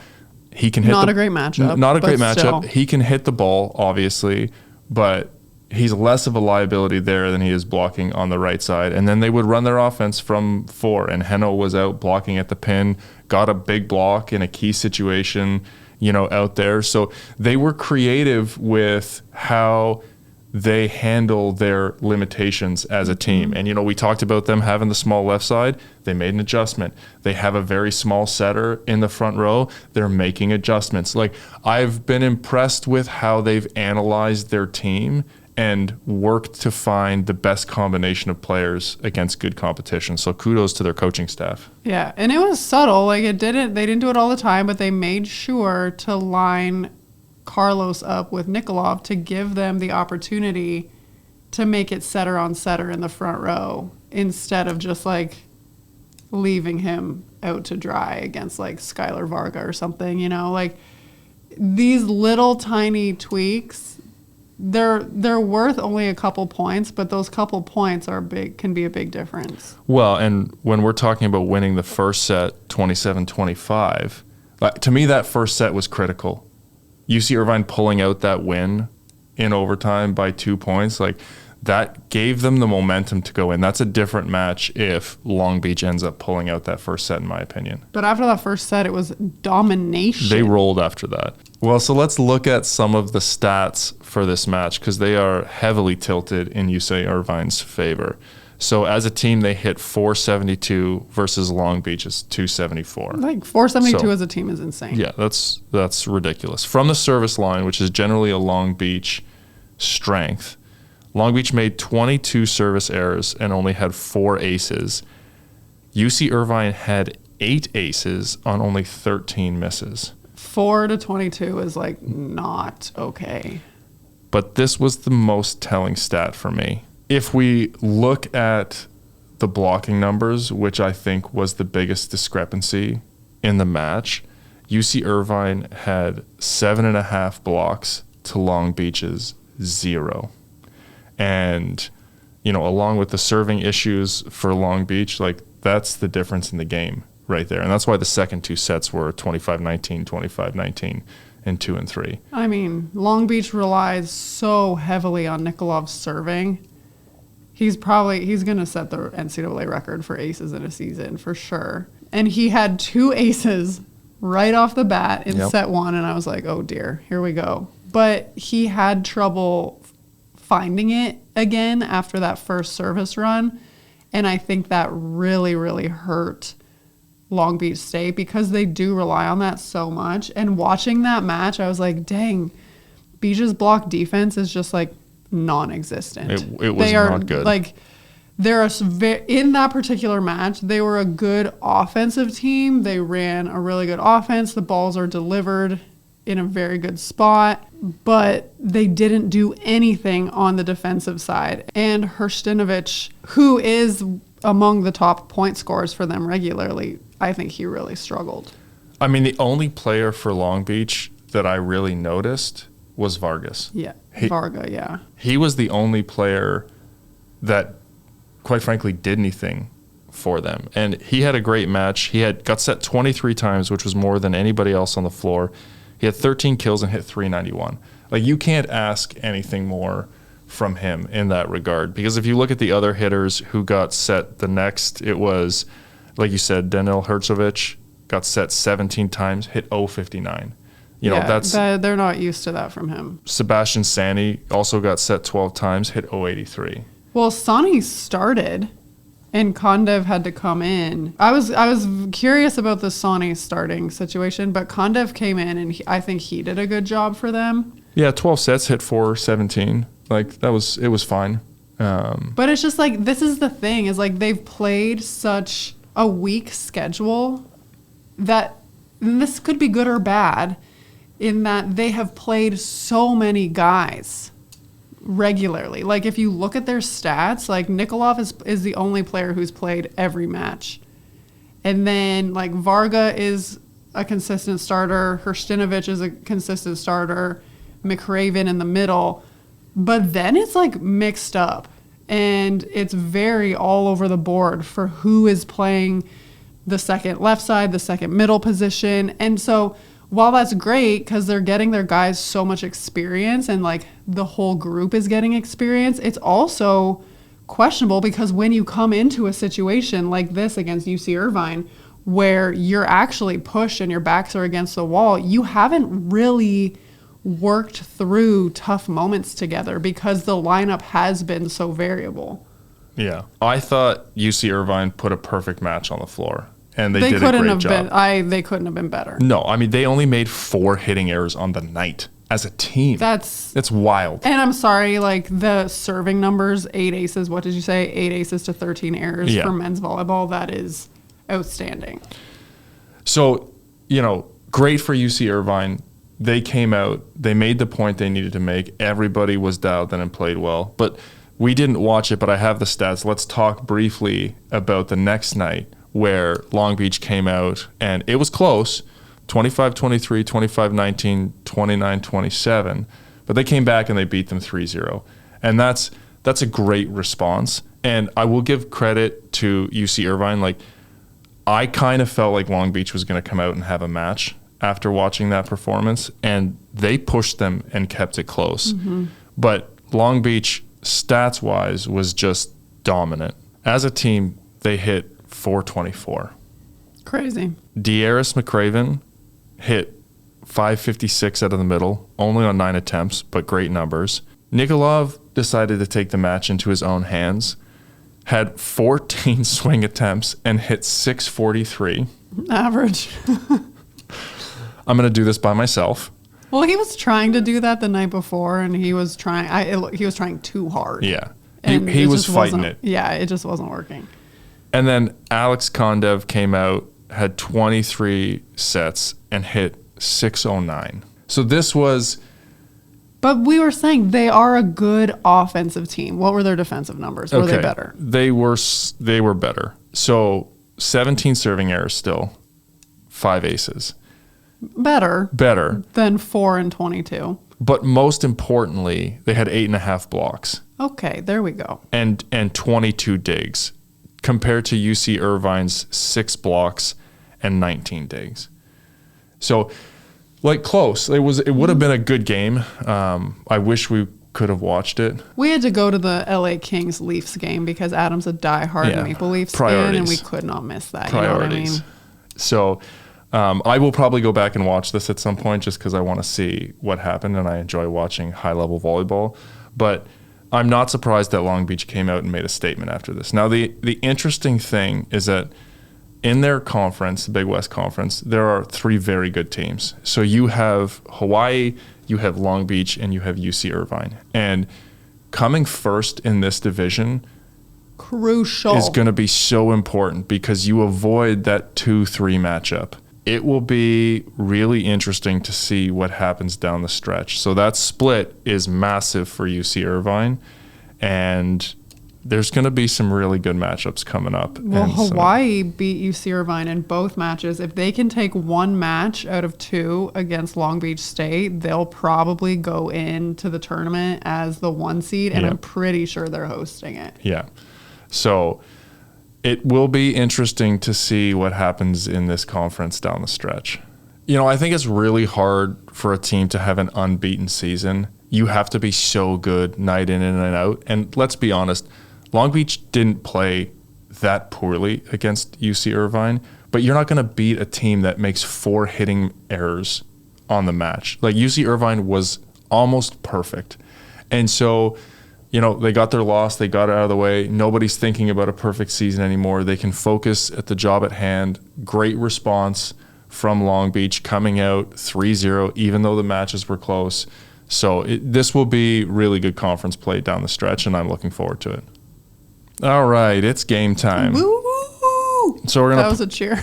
he can hit Not a great matchup. Still. He can hit the ball, obviously, but he's less of a liability there than he is blocking on the right side. And then they would run their offense from 4, and Heno was out blocking at the pin, got a big block in a key situation, out there. So they were creative with how they handle their limitations as a team. And, we talked about them having the small left side. They made an adjustment. They have a very small setter in the front row. They're making adjustments. Like, I've been impressed with how they've analyzed their team and worked to find the best combination of players against good competition. So kudos to their coaching staff. Yeah, and it was subtle. Like, they didn't do it all the time, but they made sure to line Carlos up with Nikolov to give them the opportunity to make it setter on setter in the front row instead of just like leaving him out to dry against like Skylar Varga or something, like these little tiny tweaks, they're worth only a couple points, but those couple points can be a big difference. Well, and when we're talking about winning the first set 27-25, to me that first set was critical. UC Irvine pulling out that win in overtime by 2 points, like that gave them the momentum to go in. That's a different match if Long Beach ends up pulling out that first set, in my opinion. But after that first set, it was domination. They rolled after that. Well, so let's look at some of the stats for this match because they are heavily tilted in UC Irvine's favor. So as a team, they hit 472 versus Long Beach's 274. Like 472 as a team is insane. Yeah, that's ridiculous. From the service line, which is generally a Long Beach strength, Long Beach made 22 service errors and only had 4 aces. UC Irvine had 8 aces on only 13 misses. 4 to 22 is like not okay. But this was the most telling stat for me. If we look at the blocking numbers, which I think was the biggest discrepancy in the match, UC Irvine had 7.5 blocks to Long Beach's 0. And, along with the serving issues for Long Beach, like that's the difference in the game right there. And that's why the second 2 sets were 25-19, 25-19, and 2 and 3. I mean, Long Beach relies so heavily on Nikolov's serving. He's going to set the NCAA record for aces in a season for sure. And he had 2 aces right off the bat in set 1. And I was like, oh dear, here we go. But he had trouble finding it again after that first service run. And I think that really, really hurt Long Beach State because they do rely on that so much. And watching that match, I was like, dang, Beach's block defense is just like non-existent. It was not good. Like, in that particular match, they were a good offensive team. They ran a really good offense. The balls are delivered in a very good spot, but they didn't do anything on the defensive side. And Hrstinovich, who is among the top point scorers for them regularly, I think he really struggled. I mean, the only player for Long Beach that I really noticed was Vargas. Yeah, Varga, yeah. He was the only player that, quite frankly, did anything for them. And he had a great match. He got set 23 times, which was more than anybody else on the floor. He had 13 kills and hit 391. Like, you can't ask anything more from him in that regard. Because if you look at the other hitters who got set the next, it was, like you said, Danil Hrstinovich got set 17 times, hit 059. You know, they're not used to that from him. Sebastian Sani also got set 12 times, hit .083. Well, Sani started, and Kondev had to come in. I was curious about the Sani starting situation, but Kondev came in, and I think he did a good job for them. Yeah, 12 sets, hit .417. Like, it was fine. But it's just like, this is the thing, is like they've played such a weak schedule that, and this could be good or bad, in that they have played so many guys regularly. Like, if you look at their stats, like Nikolov is the only player who's played every match. And then like Varga is a consistent starter. Hrstinovic is a consistent starter. McRaven in the middle. But then it's like mixed up. And it's very all over the board for who is playing the second left side, the second middle position. And so while that's great because they're getting their guys so much experience and like the whole group is getting experience, it's also questionable because when you come into a situation like this against UC Irvine where you're actually pushed and your backs are against the wall, you haven't really worked through tough moments together because the lineup has been so variable. Yeah. I thought UC Irvine put a perfect match on the floor. And they did a great job. They couldn't have been better. No, I mean, they only made 4 hitting errors on the night as a team. That's wild. And I'm sorry, like the serving numbers, 8 aces. What did you say? 8 aces to 13 errors for men's volleyball. That is outstanding. So, you know, great for UC Irvine. They came out. They made the point they needed to make. Everybody was dialed in and played well. But we didn't watch it, but I have the stats. Let's talk briefly about the next night, where Long Beach came out, and it was close, 25-23, 25-19, 29-27, but they came back and they beat them 3-0. And that's a great response. And I will give credit to UC Irvine. Like, I kind of felt like Long Beach was going to come out and have a match after watching that performance, and they pushed them and kept it close. Mm-hmm. But Long Beach, stats-wise, was just dominant. As a team, they hit .424. Crazy. Dearis McRaven hit .556 out of the middle, only on 9 attempts, but great numbers. Nikolov decided to take the match into his own hands, had 14 swing attempts, and hit .643. Average. I'm going to do this by myself. Well, he was trying to do that the night before, and he was trying too hard. Yeah. He was fighting it. Yeah, it just wasn't working. And then Alex Kondev came out, had 23 sets, and hit .609. So this was... But we were saying they are a good offensive team. What were their defensive numbers? Were they better? They were better. So 17 serving errors still, 5 aces. Better than 4 and 22. But most importantly, they had 8.5 blocks. Okay, there we go. And 22 digs, compared to UC Irvine's 6 blocks and 19 digs. So, like, close. It would have been a good game. I wish we could have watched it. We had to go to the LA Kings Leafs game because Adam's a diehard Maple Leafs fan, and we could not miss that. Priorities. You know what I mean? So, I will probably go back and watch this at some point just because I want to see what happened, and I enjoy watching high-level volleyball. But I'm not surprised that Long Beach came out and made a statement after this. Now, the interesting thing is that in their conference, the Big West Conference, there are 3 very good teams. So you have Hawaii, you have Long Beach, and you have UC Irvine. And coming first in this division crucial is going to be so important because you avoid that 2-3 matchup. It will be really interesting to see what happens down the stretch. So that split is massive for UC Irvine, and there's going to be some really good matchups coming up. Well, Hawaii beat UC Irvine in both matches. If they can take 1 match out of 2 against Long Beach State, they'll probably go into the tournament as the 1 seed, and I'm pretty sure they're hosting it. Yeah. So it will be interesting to see what happens in this conference down the stretch. You know, I think it's really hard for a team to have an unbeaten season. You have to be so good night in and out. And let's be honest, Long Beach didn't play that poorly against UC Irvine, but you're not going to beat a team that makes 4 hitting errors on the match. Like UC Irvine was almost perfect. And so, they got their loss, they got it out of the way. Nobody's thinking about a perfect season anymore. They can focus at the job at hand. Great response from Long Beach, coming out 3-0, even though the matches were close. So this will be really good conference play down the stretch, and I'm looking forward to it. All right, it's game time. Woo! So That was a cheer.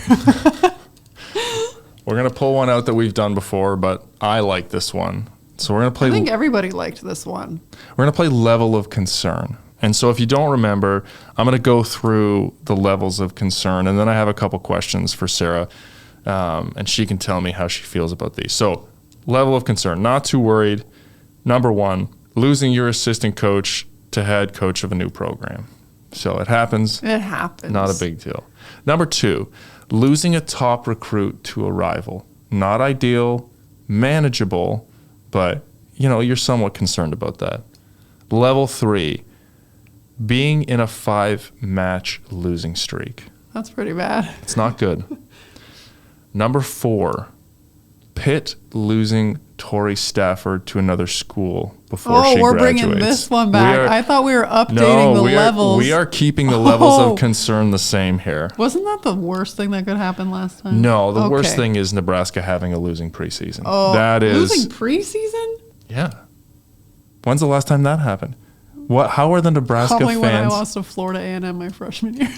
We're gonna pull one out that we've done before, but I like this one. So we're gonna play. I think everybody liked this one. We're gonna play level of concern. And so if you don't remember, I'm gonna go through the levels of concern, and then I have a couple questions for Sarah, and she can tell me how she feels about these. So level of concern, not too worried. Number 1, losing your assistant coach to head coach of a new program. So it happens. It happens. Not a big deal. Number 2, losing a top recruit to a rival. Not ideal, manageable, but you're somewhat concerned about that. Level 3, being in a 5-match losing streak. That's pretty bad. It's not good. Number 4, Pitt losing Tori Stafford to another school before she graduates. Oh, we're bringing this one back. I thought we were updating the levels. We are keeping the levels of concern the same here. Wasn't that the worst thing that could happen last time? No, the worst thing is Nebraska having a losing preseason. Oh, that is losing preseason? Yeah. When's the last time that happened? How are the Nebraska Probably fans? when I lost to Florida A&M my freshman year.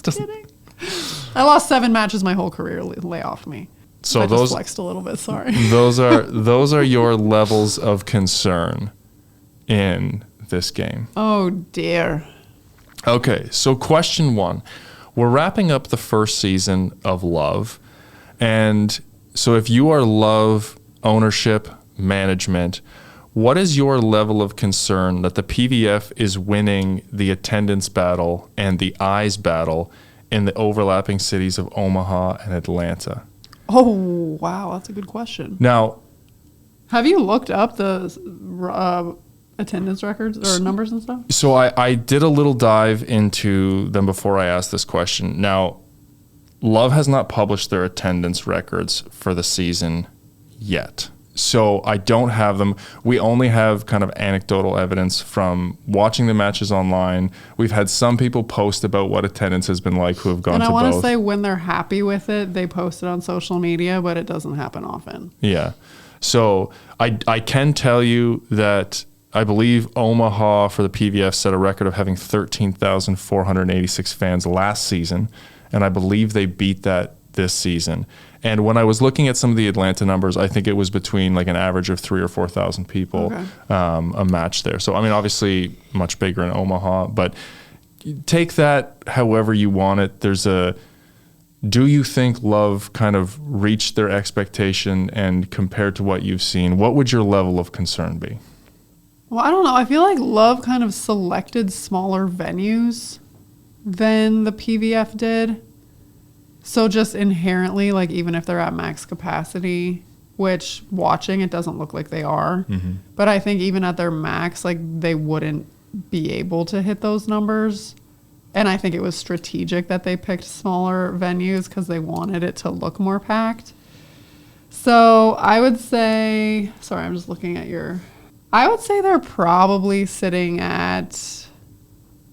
Just kidding. I lost 7 matches my whole career. Lay off me. So I those just flexed a little bit. Sorry. those are your levels of concern in this game. Oh dear. Okay, so question 1. We're wrapping up the first season of Love. And so if you are Love ownership, management, what is your level of concern that the PVF is winning the attendance battle and the eyes battle in the overlapping cities of Omaha and Atlanta? Oh, wow. That's a good question. Now, have you looked up the attendance records or numbers and stuff? so I did a little dive into them before I asked this question. Now, Love has not published their attendance records for the season yet. So I don't have them. We only have kind of anecdotal evidence from watching the matches online. We've had some people post about what attendance has been like who have gone to both. And I want to say when they're happy with it, they post it on social media, but it doesn't happen often. Yeah. So I can tell you that I believe Omaha for the PVF set a record of having 13,486 fans last season, and I believe they beat that this season. And when I was looking at some of the Atlanta numbers, I think it was between like an average of 3,000 or 4,000 people a match there. So, I mean, obviously much bigger in Omaha, but take that however you want it. Do you think Love kind of reached their expectation, and compared to what you've seen, what would your level of concern be? Well, I don't know. I feel like Love kind of selected smaller venues than the PVF did. So just inherently, like even if they're at max capacity, which watching it doesn't look like they are, but I think even at their max, like they wouldn't be able to hit those numbers. And I think it was strategic that they picked smaller venues because they wanted it to look more packed. So I would say, sorry, I'm just looking at I would say they're probably sitting at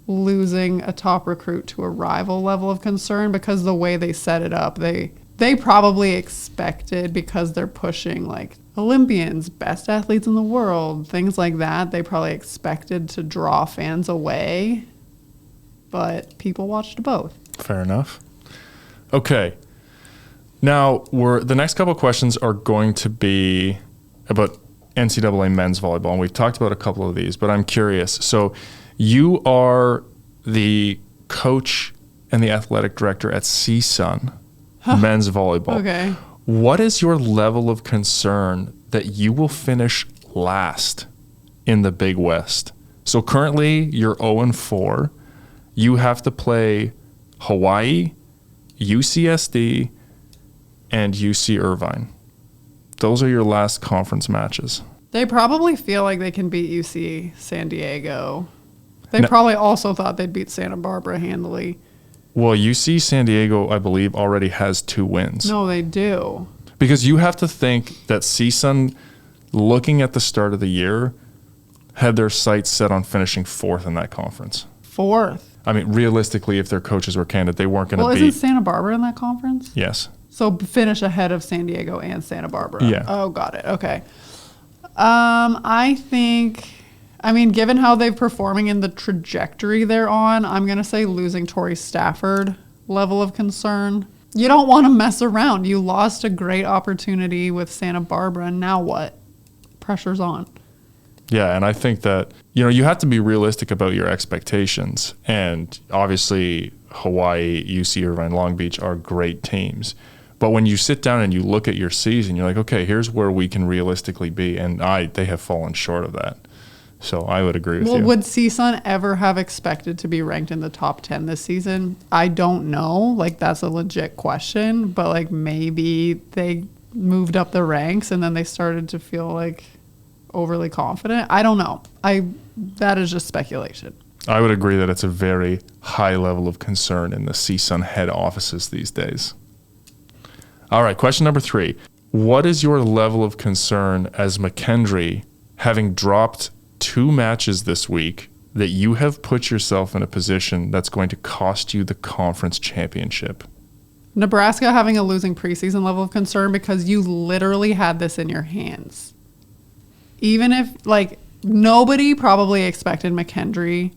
losing a top recruit to a rival level of concern, because the way they set it up, they probably expected, because they're pushing like Olympians, best athletes in the world, things like that, they probably expected to draw fans away, but people watched both. Fair enough. Okay. Now, the next couple of questions are going to be about NCAA men's volleyball, and we've talked about a couple of these, but I'm curious. So you are the coach and the athletic director at CSUN men's volleyball. Okay. What is your level of concern that you will finish last in the Big West? So currently you're 0-4. You have to play Hawaii, UCSD, and UC Irvine. Those are your last conference matches. They probably feel like they can beat UC San Diego. They probably also thought they'd beat Santa Barbara handily. Well, UC San Diego, I believe, already has 2 wins. No, they do. Because you have to think that CSUN, looking at the start of the year, had their sights set on finishing 4th in that conference. 4th. I mean, realistically, if their coaches were candid, they weren't going to beat. Well, isn't Santa Barbara in that conference? Yes. So finish ahead of San Diego and Santa Barbara. Yeah. Oh, got it. Okay. I think, given how they're performing in the trajectory they're on, I'm going to say losing Torrey Stafford, level of concern. You don't want to mess around. You lost a great opportunity with Santa Barbara, and now what? Pressure's on. Yeah, and I think that, you have to be realistic about your expectations. And obviously, Hawaii, UC Irvine, Long Beach are great teams. But when you sit down and you look at your season, you're like, okay, here's where we can realistically be. And they have fallen short of that. So I would agree with you. Well, would CSUN ever have expected to be ranked in the top 10 this season? I don't know. That's a legit question. But, maybe they moved up the ranks and then they started to feel, overly confident. I don't know. That is just speculation. I would agree that it's a very high level of concern in the CSUN head offices these days. All right, question number 3. What is your level of concern as McKendree, having dropped 2 matches this week, that you have put yourself in a position that's going to cost you the conference championship? Nebraska having a losing preseason level of concern because you literally had this in your hands. Even if, nobody probably expected McKendree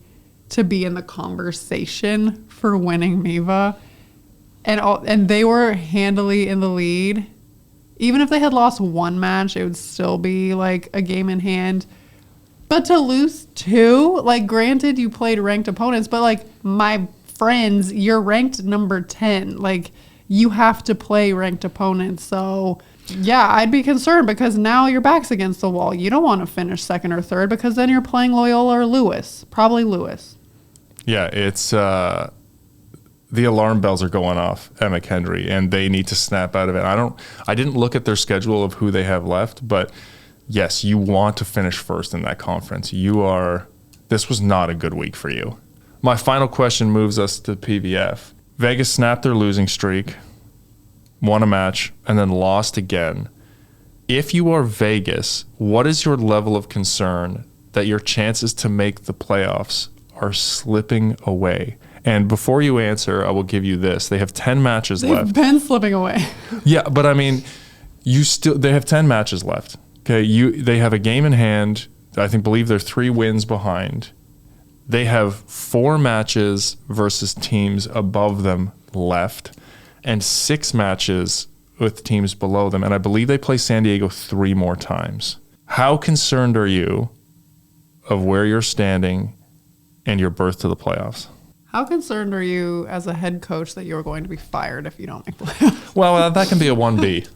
to be in the conversation for winning MIVA. And they were handily in the lead. Even if they had lost 1 match, it would still be a game in hand. But to lose 2, granted you played ranked opponents, but my friends, you're ranked number 10. You have to play ranked opponents. So yeah, I'd be concerned because now your back's against the wall. You don't want to finish 2nd or 3rd because then you're playing Loyola or Lewis. Probably Lewis. Yeah, it's the alarm bells are going off at McKendree, and they need to snap out of it. I didn't look at their schedule of who they have left, but yes, you want to finish 1st in that conference. This was not a good week for you. My final question moves us to PVF. Vegas snapped their losing streak, won a match, and then lost again. If you are Vegas, what is your level of concern that your chances to make the playoffs are slipping away? And before you answer, I will give you this. They have 10 matches left. They've been slipping away. Yeah, but they have 10 matches left. Okay, they have a game in hand. Believe they're 3 wins behind. They have 4 matches versus teams above them left, and 6 matches with teams below them. And I believe they play San Diego 3 more times. How concerned are you of where you're standing and your berth to the playoffs? How concerned are you as a head coach that you're going to be fired if you don't make playoffs? Well, that can be a 1B.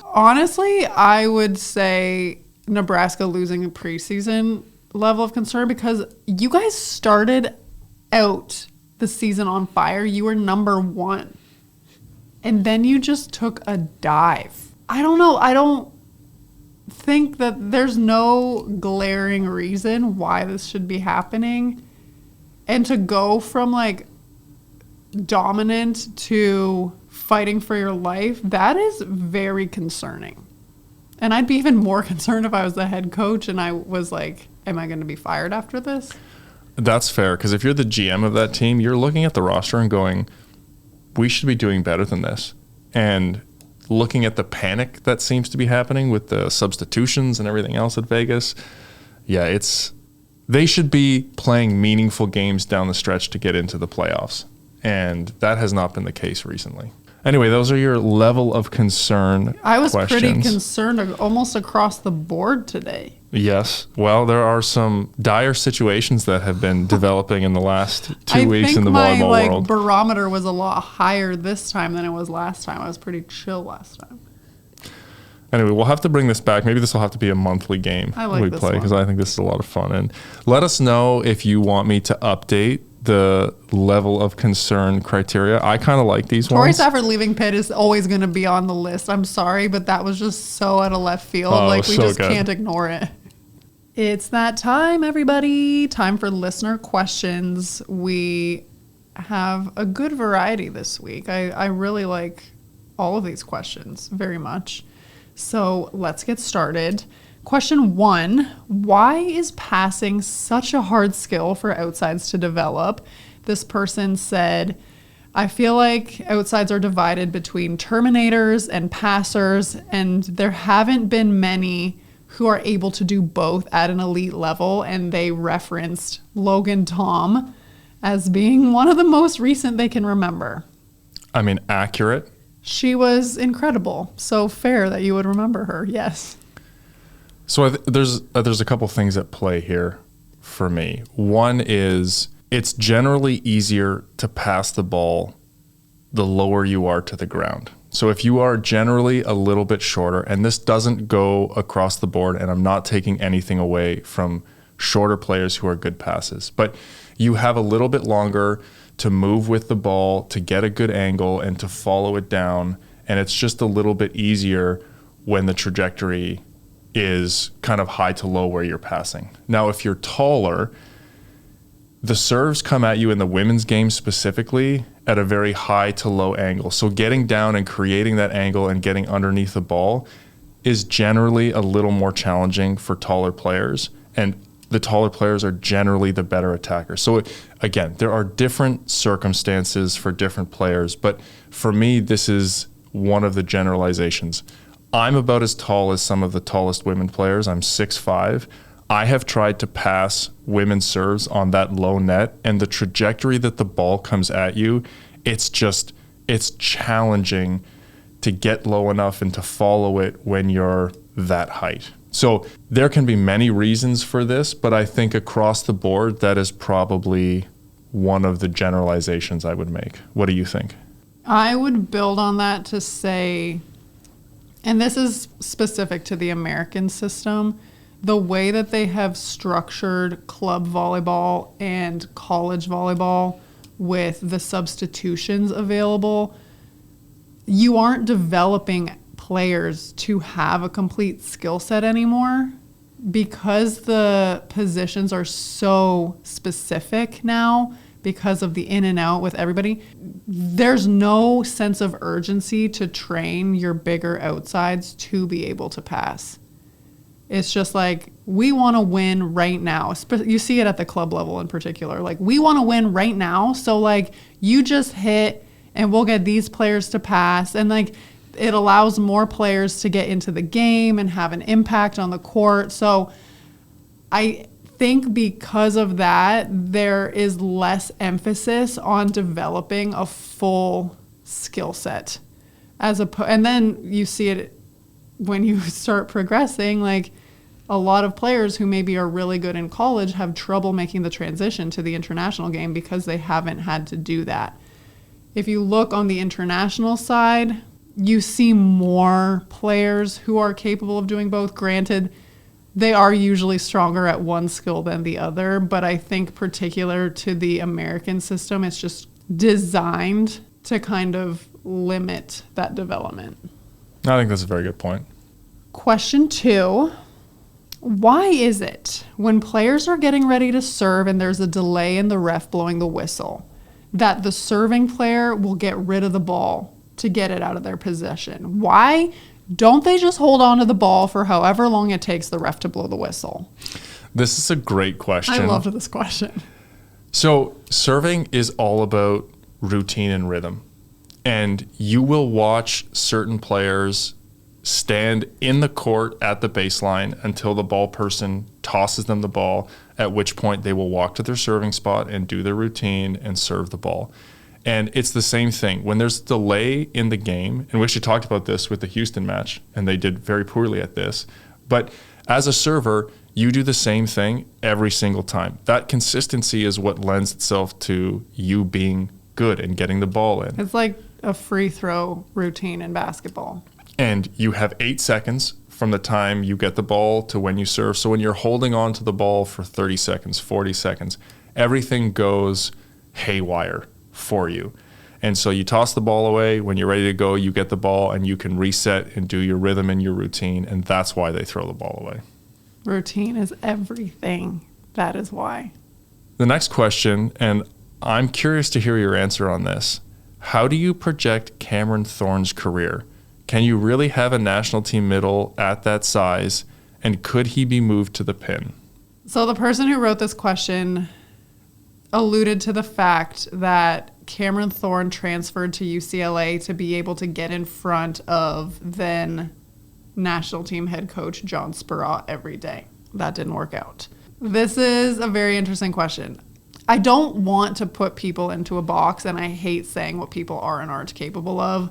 Honestly, I would say Nebraska losing a preseason level of concern because you guys started out the season on fire. You were number 1. And then you just took a dive. I don't know. I don't think that there's no glaring reason why this should be happening. And to go from dominant to fighting for your life, that is very concerning. And I'd be even more concerned if I was the head coach and I was am I going to be fired after this? That's fair, because if you're the GM of that team, you're looking at the roster and going, we should be doing better than this. And looking at the panic that seems to be happening with the substitutions and everything else at Vegas, yeah, they should be playing meaningful games down the stretch to get into the playoffs. And that has not been the case recently. Anyway, those are your level of concern I was questions. pretty concerned almost across the board today. Yes. Well, there are some dire situations that have been developing in the last 2 weeks in the volleyball world. I think my barometer was a lot higher this time than it was last time. I was pretty chill last time. Anyway, we'll have to bring this back. Maybe this will have to be a monthly game we play because I think this is a lot of fun. And let us know if you want me to update the level of concern criteria. I kind of like these Torrey ones. Stafford leaving Pitt is always going to be on the list. I'm sorry, but that was just so out of left field. We just can't ignore it. It's that time, everybody. Time for listener questions. We have a good variety this week. I really like all of these questions very much. So let's get started. Question 1, why is passing such a hard skill for outsides to develop? This person said, I feel like outsides are divided between terminators and passers, and there haven't been many who are able to do both at an elite level, and they referenced Logan Tom as being one of the most recent they can remember. I mean, accurate. She was incredible. So fair that you would remember her, yes. So there's a couple things at play here for me. One is it's generally easier to pass the ball the lower you are to the ground. So if you are generally a little bit shorter, and this doesn't go across the board, and I'm not taking anything away from shorter players who are good passes, but you have a little bit longer to move with the ball, to get a good angle, and to follow it down, and it's just a little bit easier when the trajectory is kind of high to low where you're passing. Now, if you're taller, the serves come at you in the women's game specifically at a very high to low angle. So getting down and creating that angle and getting underneath the ball is generally a little more challenging for taller players, and the taller players are generally the better attackers. So again, there are different circumstances for different players, but for me, this is one of the generalizations. I'm about as tall as some of the tallest women players. I'm 6'5". I have tried to pass women's serves on that low net, and the trajectory that the ball comes at you, it's challenging to get low enough and to follow it when you're that height. So there can be many reasons for this, but I think across the board, that is probably one of the generalizations I would make. What do you think? I would build on that to say, and this is specific to the American system, the way that they have structured club volleyball and college volleyball with the substitutions available, you aren't developing players to have a complete skill set anymore because the positions are so specific now because of the in and out with everybody. There's no sense of urgency to train your bigger outsides to be able to pass. It's just like, we want to win right now. You see it at the club level in particular. Like, we want to win right now. So, like, you just hit and we'll get these players to pass. And, like, it allows more players to get into the game and have an impact on the court. So I think because of that, there is less emphasis on developing a full skill set. And then you see it when you start progressing, like a lot of players who maybe are really good in college have trouble making the transition to the international game because they haven't had to do that. If you look on the international side, you see more players who are capable of doing both. Granted, they are usually stronger at one skill than the other, but I think particular to the American system, it's just designed to kind of limit that development. I think that's a very good point. Question 2, why is it when players are getting ready to serve and there's a delay in the ref blowing the whistle, that the serving player will get rid of the ball to get it out of their possession? Why don't they just hold on to the ball for however long it takes the ref to blow the whistle? This is a great question. I loved this question. So serving is all about routine and rhythm. And you will watch certain players stand in the court at the baseline until the ball person tosses them the ball, at which point they will walk to their serving spot and do their routine and serve the ball. And it's the same thing. When there's delay in the game, and we actually talked about this with the Houston match, and they did very poorly at this, but as a server, you do the same thing every single time. That consistency is what lends itself to you being good and getting the ball in. It's like a free throw routine in basketball. And you have 8 seconds from the time you get the ball to when you serve. So when you're holding on to the ball for 30 seconds, 40 seconds, everything goes haywire for you. And so you toss the ball away. When you're ready to go, you get the ball and you can reset and do your rhythm and your routine. And that's why they throw the ball away. Routine is everything. That is why. The next question, and I'm curious to hear your answer on this. how do you project Cameron Thorne's career? Can you really have a national team middle at that size? And could he be moved to the pin? So the person who wrote this question alluded to the fact that Cameron Thorne transferred to UCLA to be able to get in front of then national team head coach John Spurrott every day. That didn't work out. This is a very interesting question. I don't want to put people into a box, and I hate saying what people are and aren't capable of,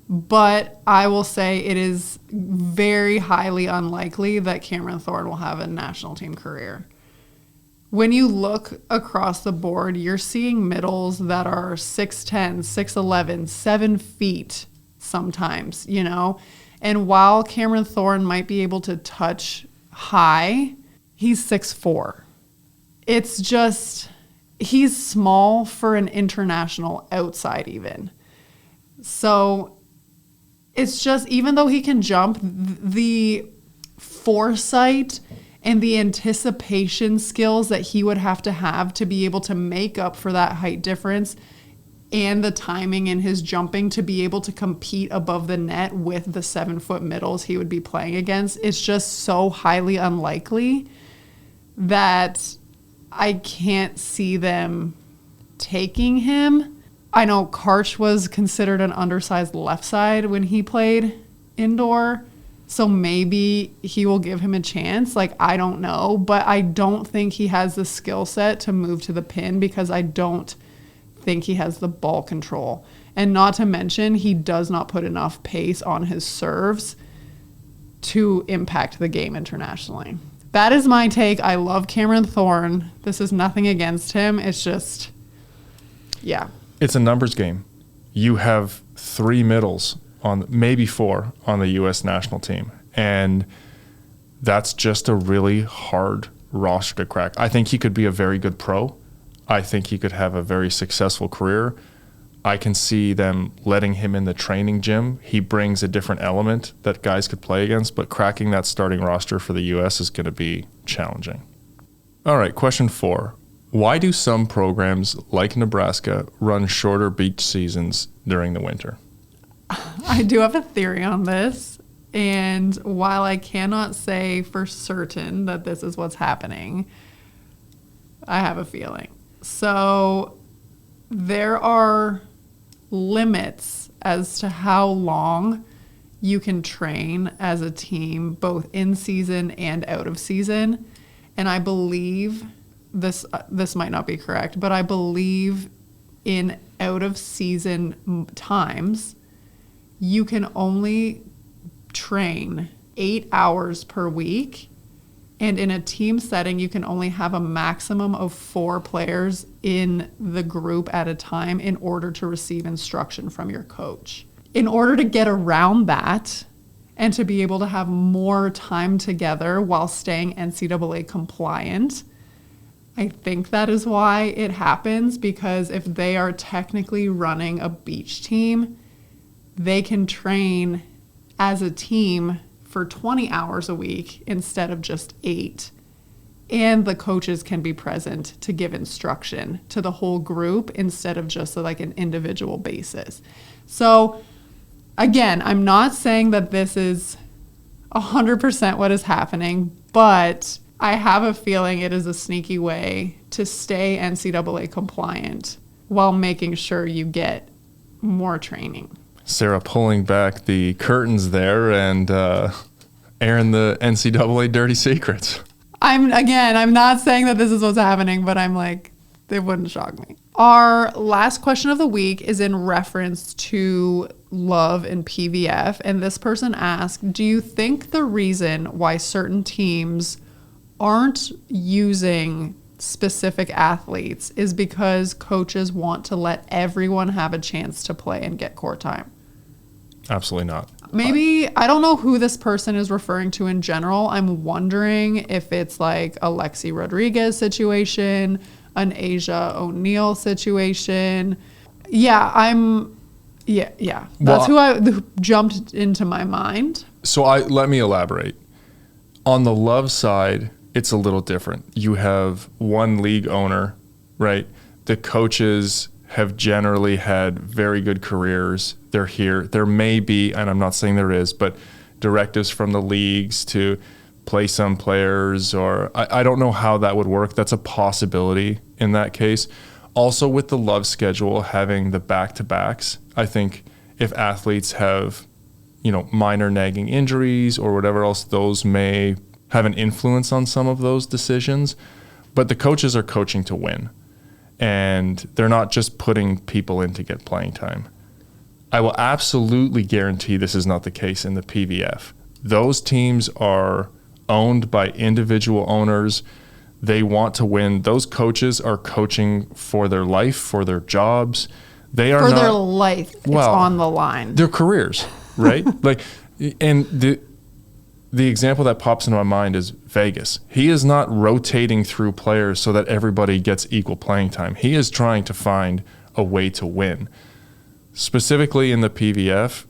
but I will say it is very highly unlikely that Cameron Thorne will have a national team career. When you look across the board, you're seeing middles that are 6'10", 6'11", 7 feet sometimes, you know? And while Cameron Thorne might be able to touch high, he's 6'4". It's just, he's small for an international outside even. So it's just, even though he can jump, the foresight and the anticipation skills that he would have to be able to make up for that height difference and the timing in his jumping to be able to compete above the net with the 7-foot middles he would be playing against, it's just so highly unlikely that I can't see them taking him. I know Karch was considered an undersized left side when he played indoor. So maybe he will give him a chance. Like, I don't know. But I don't think he has the skill set to move to the pin because I don't think he has the ball control. And not to mention, he does not put enough pace on his serves to impact the game internationally. That is my take. I love Cameron Thorne. This is nothing against him. It's just, yeah. It's a numbers game. You have 3 middles on maybe 4 on the U.S. national team. And that's just a really hard roster to crack. I think he could be a very good pro. I think he could have a very successful career. I can see them letting him in the training gym. He brings a different element that guys could play against, but cracking that starting roster for the U.S. is going to be challenging. All right, question 4. Why do some programs like Nebraska run shorter beach seasons during the winter? I do have a theory on this, and while I cannot say for certain that this is what's happening, I have a feeling. So there are limits as to how long you can train as a team, both in season and out of season. And I believe this might not be correct, but I believe in out of season times, you can only train 8 hours per week. And in a team setting, you can only have a maximum of 4 players in the group at a time in order to receive instruction from your coach. In order to get around that and to be able to have more time together while staying NCAA compliant, I think that is why it happens, because if they are technically running a beach team, they can train as a team for 20 hours a week instead of just 8. And the coaches can be present to give instruction to the whole group instead of just like an individual basis. So again, I'm not saying that this is 100% what is happening, but I have a feeling it is a sneaky way to stay NCAA compliant while making sure you get more training. Sarah pulling back the curtains there and airing the NCAA dirty secrets. I'm not saying that this is what's happening, but I'm like, it wouldn't shock me. Our last question of the week is in reference to love and PVF. And this person asked, do you think the reason why certain teams aren't using specific athletes is because coaches want to let everyone have a chance to play and get court time? Absolutely not. Maybe, I don't know who this person is referring to in general. I'm wondering if it's like a Lexi Rodriguez situation, an Asia O'Neal situation. Yeah. That's who jumped into my mind. So let me elaborate. On the love side, it's a little different. You have one league owner, right? The coaches have generally had very good careers. They're here. There may be, and I'm not saying there is, but directives from the leagues to play some players, or I don't know how that would work. That's a possibility in that case. Also with the Love schedule, having the back-to-backs, I think if athletes have, minor nagging injuries or whatever else, those may have an influence on some of those decisions. But the coaches are coaching to win, and they're not just putting people in to get playing time. I will absolutely guarantee this is not the case in the PVF. Those teams are owned by individual owners. They want to win. Those coaches are coaching for their life, for their jobs. They are their life. It's on the line. Their careers, right? And the example that pops into my mind is Vegas. He is not rotating through players so that everybody gets equal playing time. He is trying to find a way to win. Specifically in the PVF,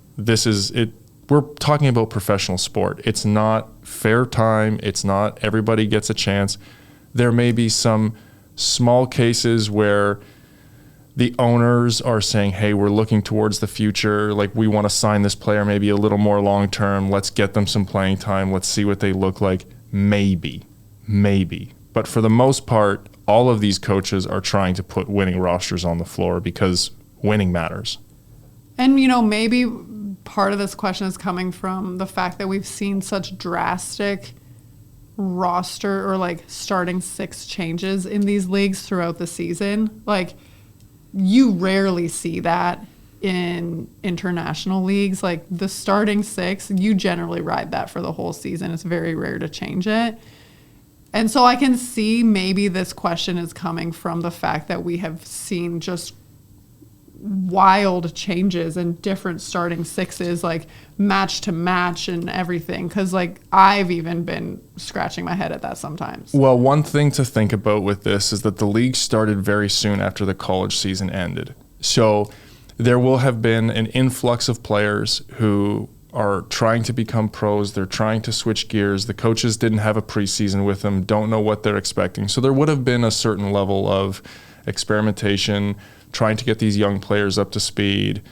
we're talking about professional sport. It's not fair time. It's not everybody gets a chance. There may be some small cases where the owners are saying, hey, we're looking towards the future. Like, we want to sign this player maybe a little more long-term. Let's get them some playing time. Let's see what they look like. Maybe. But for the most part, all of these coaches are trying to put winning rosters on the floor because winning matters. And, maybe part of this question is coming from the fact that we've seen such drastic roster or starting six changes in these leagues throughout the season. You rarely see that in international leagues. The starting six, you generally ride that for the whole season. It's very rare to change it. And so I can see maybe this question is coming from the fact that we have seen just wild changes and different starting sixes, match to match and everything. Because I've even been scratching my head at that sometimes. Well, one thing to think about with this is that the league started very soon after the college season ended. So there will have been an influx of players who are trying to become pros. They're trying to switch gears. The coaches didn't have a preseason with them, don't know what they're expecting. So there would have been a certain level of experimentation, trying to get these young players up to speed,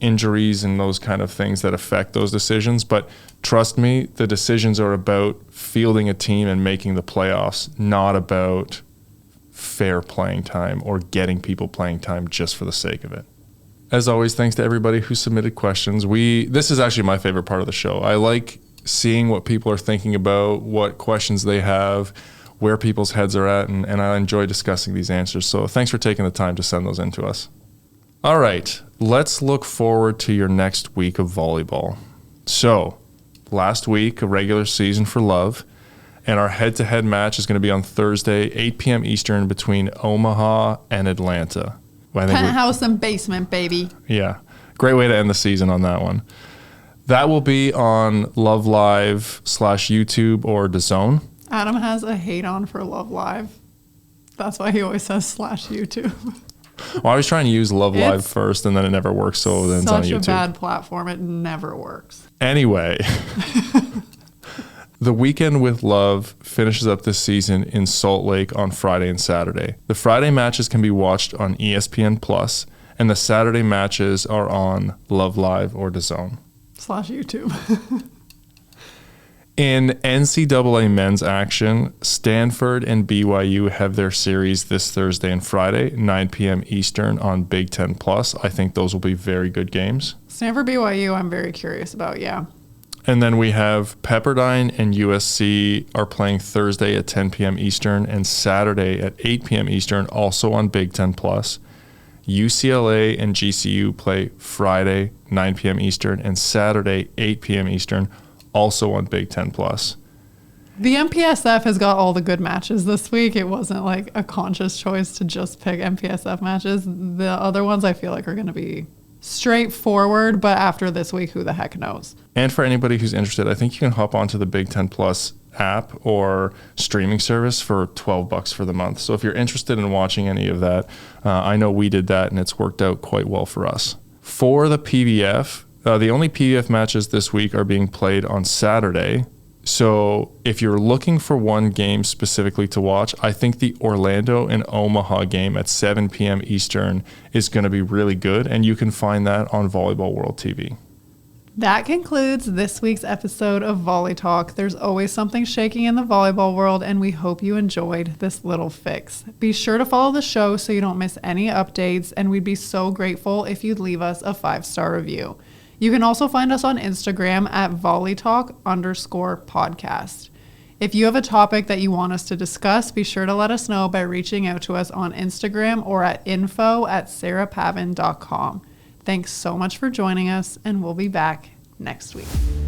injuries and those kind of things that affect those decisions. But trust me, the decisions are about fielding a team and making the playoffs, not about fair playing time or getting people playing time just for the sake of it. As always, thanks to everybody who submitted questions. This is actually my favorite part of the show. I like seeing what people are thinking about, what questions they have, where people's heads are at, and I enjoy discussing these answers. So thanks for taking the time to send those in to us. All right, let's look forward to your next week of volleyball. So last week, a regular season for Love, and our head-to-head match is going to be on Thursday, 8 p.m. Eastern, between Omaha and Atlanta. Penthouse and basement, baby. Yeah, great way to end the season on that one. That will be on Love Live / YouTube or DAZN. Adam has a hate on for Love Live. That's why he always says /YouTube. Well, I was trying to use Love Live first, and then it never works, so then it's on YouTube. Such a bad platform. It never works. Anyway, the Weekend with Love finishes up this season in Salt Lake on Friday and Saturday. The Friday matches can be watched on ESPN+, and the Saturday matches are on Love Live or DAZN. /YouTube. In NCAA men's action, Stanford and BYU have their series this Thursday and Friday, 9 p.m. Eastern on Big Ten Plus. I think those will be very good games. Stanford BYU, I'm very curious about, yeah. And then we have Pepperdine and USC are playing Thursday at 10 p.m. Eastern and Saturday at 8 p.m. Eastern, also on Big Ten Plus. UCLA and GCU play Friday, 9 p.m. Eastern, and Saturday, 8 p.m. Eastern, also on Big Ten Plus. The MPSF has got all the good matches this week. It wasn't a conscious choice to just pick MPSF matches. The other ones I feel like are going to be straightforward, but after this week, who the heck knows? And for anybody who's interested, I think you can hop onto the Big Ten Plus app or streaming service for $12 for the month. So if you're interested in watching any of that, I know we did that and it's worked out quite well for us. For the PVF, the only PVF matches this week are being played on Saturday. So if you're looking for one game specifically to watch, I think the Orlando and Omaha game at 7 p.m. Eastern is going to be really good, and you can find that on Volleyball World TV. That concludes this week's episode of Volley Talk. There's always something shaking in the volleyball world, and we hope you enjoyed this little fix. Be sure to follow the show so you don't miss any updates, and we'd be so grateful if you'd leave us a 5-star review. You can also find us on Instagram at volleytalk_podcast. If you have a topic that you want us to discuss, be sure to let us know by reaching out to us on Instagram or at info@sarahpavin.com. Thanks so much for joining us, and we'll be back next week.